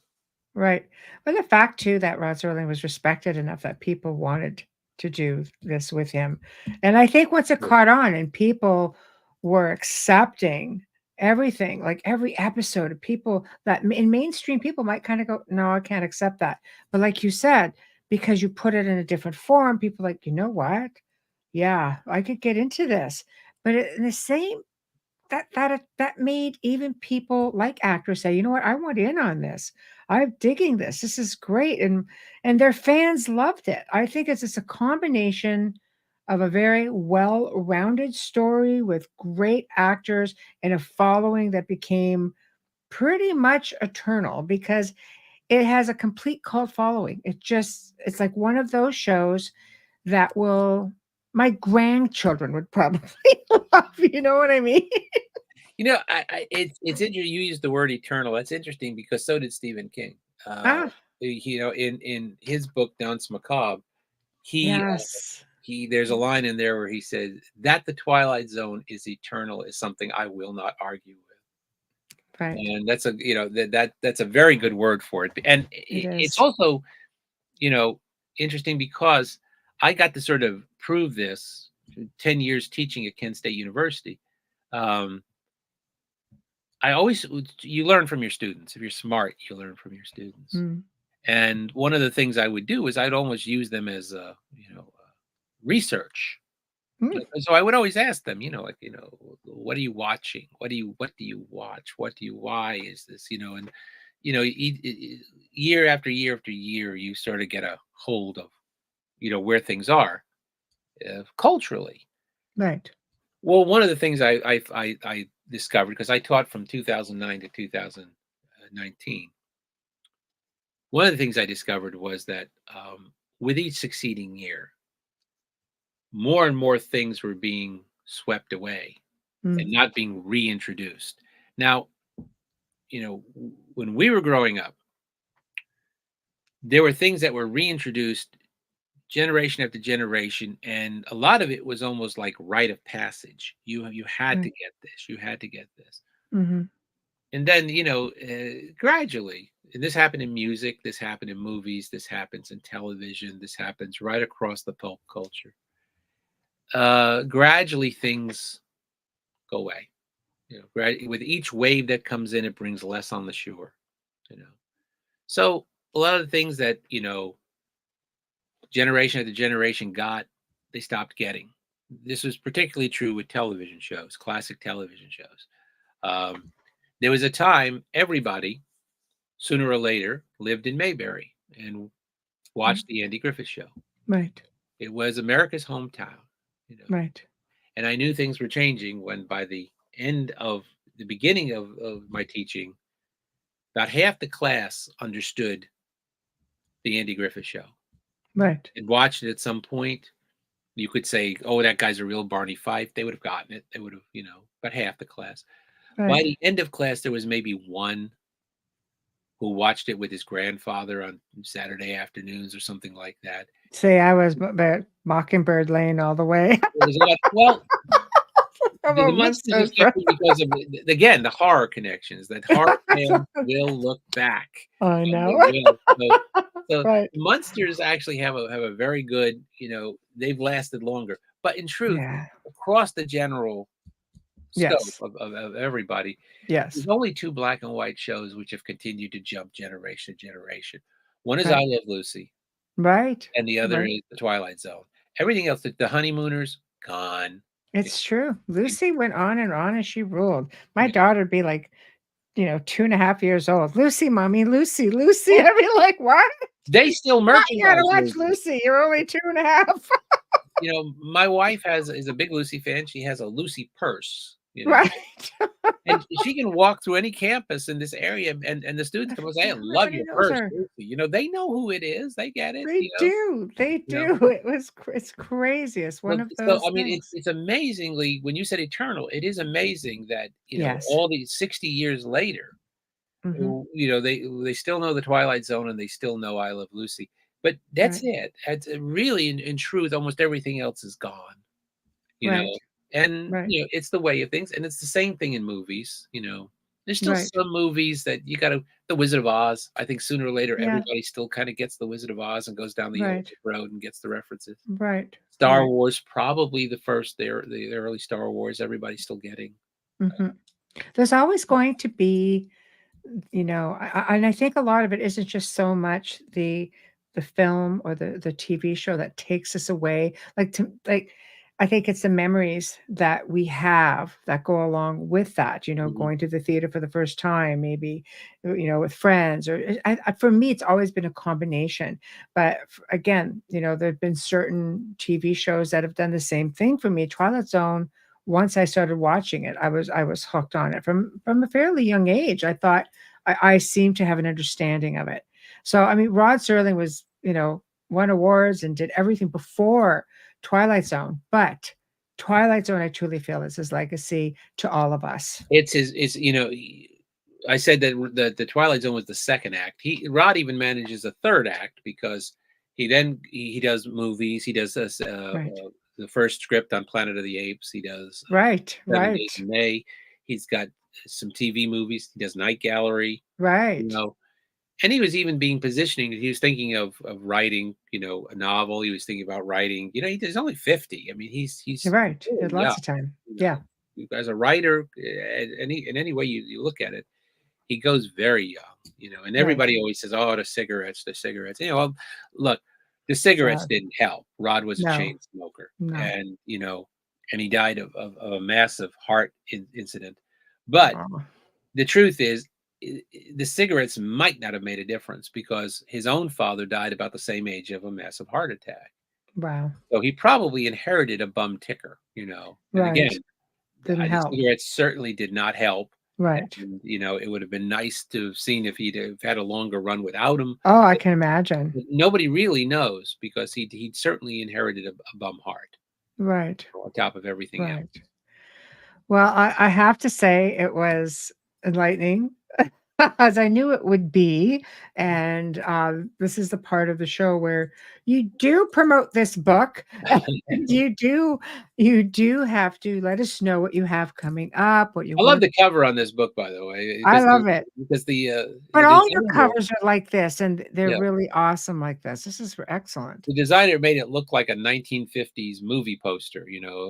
Right. But the fact too that Rod Serling was respected enough that people wanted to do this with him. And I think once it Yeah. caught on and people were accepting everything, like every episode of people that in mainstream people might kind of go, no, I can't accept that. But like you said, because you put it in a different form, people like, you know what? Yeah, I could get into this. But in the same that made even people like actors say, "You know what? I want in on this. I'm digging this. This is great." And their fans loved it. I think it's just a combination of a very well-rounded story with great actors and a following that became pretty much eternal because it has a complete cult following. It's like one of those shows that will my grandchildren would probably love, you know what I mean? It's interesting. You used the word eternal. That's interesting because so did Stephen King. Uh, Ah, in his book Danse Macabre, he yes. there's a line in there where he said that the Twilight Zone is eternal is something I will not argue with. Right. And that's a that's a very good word for it. And It it's is. also, you know, interesting because I got to sort of prove this 10 years teaching at Kent State University. Um, I always you learn from your students. If you're smart, you learn from your students. Mm. And one of the things I would do is I'd almost use them as research. Mm. So I would always ask them, what are you watching? What do you watch? Why is this? And year after year after year, you sort of get a hold of, where things are culturally. Right. Well, one of the things I discovered because I taught from 2009 to 2019. One of the things I discovered was that with each succeeding year, more and more things were being swept away and Mm. not being reintroduced. Now, when we were growing up, there were things that were reintroduced generation after generation, and a lot of it was almost like rite of passage. You had to Right. get this. You had to get this. Mhm. And then, gradually, and this happened in music, this happened in movies, this happens in television, this happens right across the pulp culture. Gradually, things go away. With each wave that comes in, it brings less on the shore. You know, so a lot of the things that generation after generation got, they stopped getting. This was particularly true with television shows, classic television shows. There was a time everybody, sooner or later, lived in Mayberry and Mm. watched the Andy Griffith Show. Right. It was America's hometown, Right. and I knew things were changing when, by the beginning of my teaching, about half the class understood the Andy Griffith Show Right. and watched it at some point. You could say, "Oh, that guy's a real Barney Fife." They would have gotten it. They would have, about half the class. By Right. the end of class, there was maybe one who watched it with his grandfather on Saturday afternoons or something like that. Say I was Mockingbird Lane all the way. It was well, I'm the a Munsters Munsters accepted because of again the horror connections. That horror fans will look back, I and know. they will. So Right. the Munsters actually have a very good. They've lasted longer. But in truth, Yeah. across the general scope Yes. of everybody, Yes. there's only two black and white shows which have continued to jump generation to generation. One is I Right. Love Lucy, Right. and the other Right. is The Twilight Zone. Everything else, the Honeymooners, gone. It's true. It- Lucy went on and she ruled. My yeah. daughter'd be like 2.5 years old. Lucy, mommy, Lucy, Lucy. I mean, like, what? They still You gotta merchandise watch Lucy. Lucy. You're only 2.5. My wife is a big Lucy fan. She has a Lucy purse, Right. and she can walk through any campus in this area, and the students come and say, "I love Everybody your knows purse, her. Lucy." They know who it is. They get it. They do. They You know. do. It's crazy. It's one of So those I mean, things. it's amazingly when you said eternal, it is amazing that Yes. all these 60 years later, Hmm. they still know the Twilight Zone and they still know I Love Lucy. But that's Right. it. That's really, in truth, almost everything else is gone. You Right. know, and Right. it's the way of things, and it's the same thing in movies. There's still Right. some movies that you got to. The Wizard of Oz. I think sooner or later, Yeah. everybody still kind of gets the Wizard of Oz and goes down the Right. road and gets the references. Right. Star Right. Wars, probably the early Star Wars, everybody's still getting. Hmm. There's always going to be, and I think a lot of it isn't just so much the film or the TV show that takes us away. I think it's the memories that we have that go along with that. Mhm. Going to the theater for the first time, maybe, with friends, or for me, it's always been a combination. But again, there've been certain TV shows that have done the same thing for me. Twilight Zone. Once I started watching it, I was hooked on it from a fairly young age. I thought I seem to have an understanding of it. So, I mean, Rod Serling was, won awards and did everything before Twilight Zone, but Twilight Zone, I truly feel, is his legacy to all of us. I said that the Twilight Zone was the second act. Rod even manages a third act because he does movies. He does this Right. the first script on Planet of the Apes. He does Right. 7 Days Right. in May. He's got some TV movies. He does Night Gallery. You Right. know, and he was even being positioning. He was thinking of writing, a novel. He was thinking about writing. He's only 50. I mean, he's You're right. He really had young. lots of time. You Yeah. as a writer, in any way you look at it, he goes very young. And Right. everybody always says, "Oh, the cigarettes, the cigarettes." Well, look, the cigarettes Sad. didn't help. Rod was a No. chain smoker, No. and he died of a massive heart incident. But Oh, the truth is, the cigarettes might not have made a difference because his own father died about the same age of a massive heart attack. wow. So he probably inherited a bum ticker. And Right. again, Didn't the help. cigarettes certainly did not help. Right. And, it would have been nice to have seen if he'd have had a longer run without him. Oh, I can imagine. But nobody really knows because he'd certainly inherited a bum heart Right. on top of everything else. Right. Well, I have to say it was enlightening, as I knew it would be. And this is the part of the show where you do promote this book. And you do have to let us know what you have coming up, what you're I love working. the cover on this book, by the way, I love it. because But the all your designer, covers are like this, and they're yeah, really awesome like this. This is excellent. the designer made it look like a 1950s movie poster.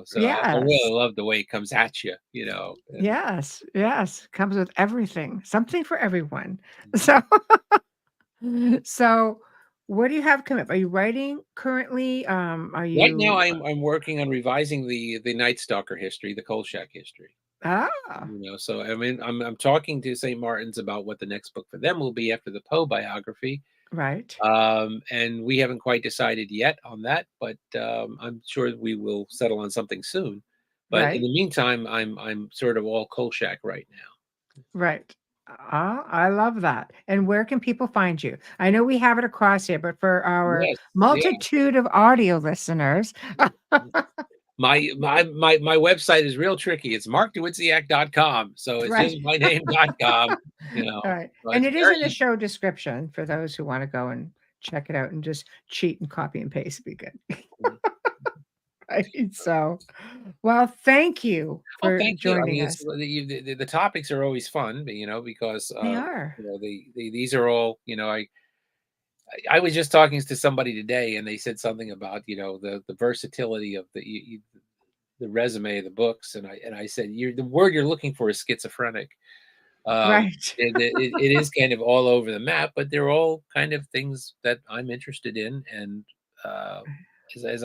So I really Yes. love the way it comes at you. And Yes. Yes. Comes with everything. Something for everyone. So So, what do you have coming up? Are you writing currently? Are right now, you I'm working on revising the Night Stalker history, the Kolchak history. ah, So I mean, I'm talking to St. Martin's about what the next book for them will be after the Poe biography. right, And we haven't quite decided yet on that, but I'm sure we will settle on something soon. But in right, the meantime, I'm sort of all Kolchak right now. right. Ah, I love that. And where can people find you? I know we have it across here, but for our Yes, yeah. multitude of audio listeners, My website is real tricky. It's markdawidziak.com. So it's right. just my name.com. All right. So And it's it is very in the easy. show description for those who want to go and check it out and just cheat and copy and paste. Be good. Right. So, well, thank you Oh, for thank you. I joining mean, it's us. the topics are always fun, because They are. these are all. I was just talking to somebody today, and they said something about the versatility of the resume of the books, and I said the word you're looking for is schizophrenic. Right. It is kind of all over the map, but they're all kind of things that I'm interested in, and uh, as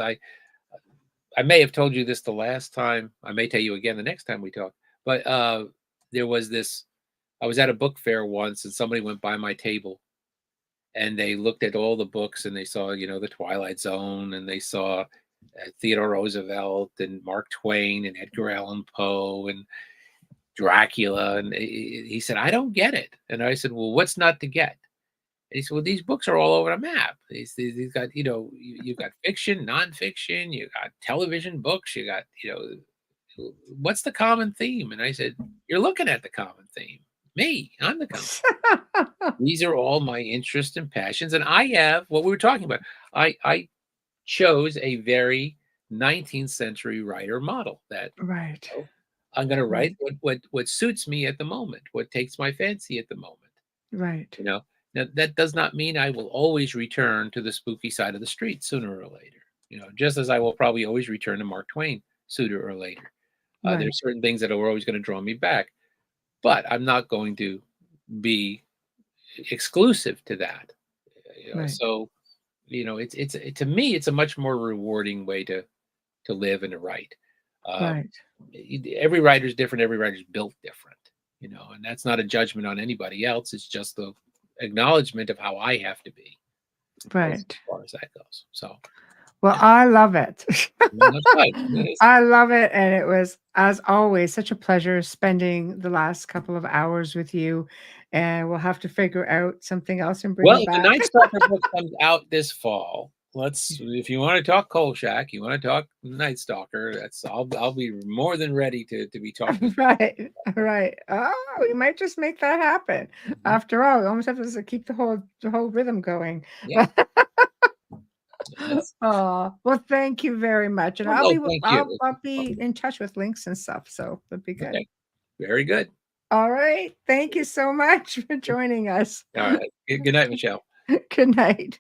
I may have told you this the last time, I may tell you again the next time we talk, but there was this I was at a book fair once, and somebody went by my table, and they looked at all the books, and they saw, the Twilight Zone, and they saw Theodore Roosevelt and Mark Twain and Edgar Allan Poe and Dracula, and he said, "I don't get it." And I said, "Well, what's not to get?" And he said, "Well, these books are all over the map. These got, you've got fiction, nonfiction, you got television books, you got, what's the common theme?" And I said, "You're looking at the common theme. Me, I'm the common. These are all my interests and passions, and I have what we were talking about. I chose a very 19th century writer model that Right. I'm going to write what suits me at the moment, what takes my fancy at the moment. Right. Now, that does not mean I will always return to the spooky side of the street sooner or later. Just as I will probably always return to Mark Twain sooner or later. Right. There's certain things that are always going to draw me back, but I'm not going to be exclusive to that. Right. So, it's to me, it's a much more rewarding way to live and to write. Right. Every writer's different. Every writer's built different, and that's not a judgment on anybody else. It's just the acknowledgement of how I have to be. Right. As far as that goes. So, well, I love it. that's right. I love it. And it was, as always, such a pleasure spending the last couple of hours with you. And we'll have to figure out something else and bring Well, you if the back. Night Stalker book comes out this fall, if you want to talk Kolchak, you want to talk Night Stalker, I'll be more than ready to be talking. Right. Right. Oh, we might just make that happen. After all, we almost have to keep the whole rhythm going. Yeah. Oh, well, thank you very much. And Well, no, thank you. I'll be in touch with links and stuff. So that'd be good. Okay. Very good. All right. Thank you so much for joining us. All right. Good night, Michelle. Good night.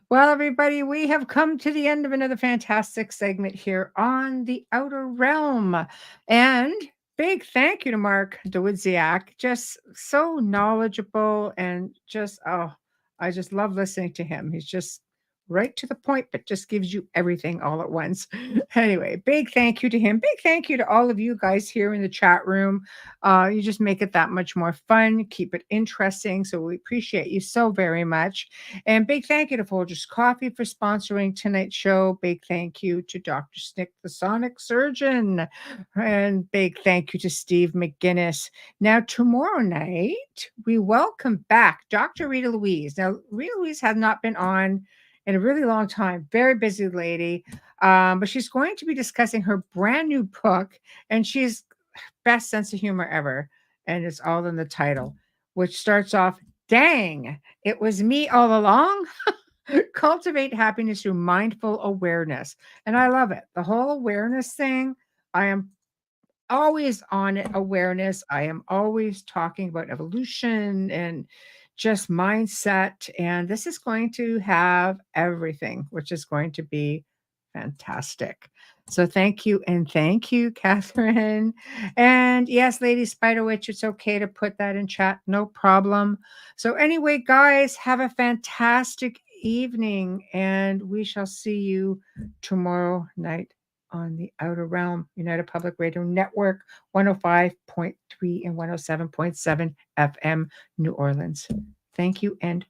Well, everybody, we have come to the end of another fantastic segment here on The Outer Realm. And big thank you to Mark Dawidziak. Just so knowledgeable and I just love listening to him. He's just right to the point, but just gives you everything all at once. Anyway, big thank you to him. Big thank you to all of you guys here in the chat room. You just make it that much more fun, keep it interesting. So we appreciate you so very much. And big thank you to Folgers Coffee for sponsoring tonight's show. Big thank you to Dr. Snick, the Sonic Surgeon. And big thank you to Steve McGinnis. Now, tomorrow night, we welcome back Dr. Rita Louise. Now, Rita Louise has not been on in a really long time. Very busy lady. But she's going to be discussing her brand new book, and she's best sense of humor ever. And it's all in the title, which starts off, "Dang, it was me all along." Cultivate happiness through mindful awareness. And I love it. The whole awareness thing, I am always on awareness. I am always talking about evolution and just mindset. And this is going to have everything, which is going to be fantastic. So thank you. And thank you, Catherine. And yes, Lady Spider Witch, it's okay to put that in chat. No problem. So anyway, guys, have a fantastic evening. And we shall see you tomorrow night on the Outer Realm, United Public Radio Network, 105.3 and 107.7 FM, New Orleans. Thank you and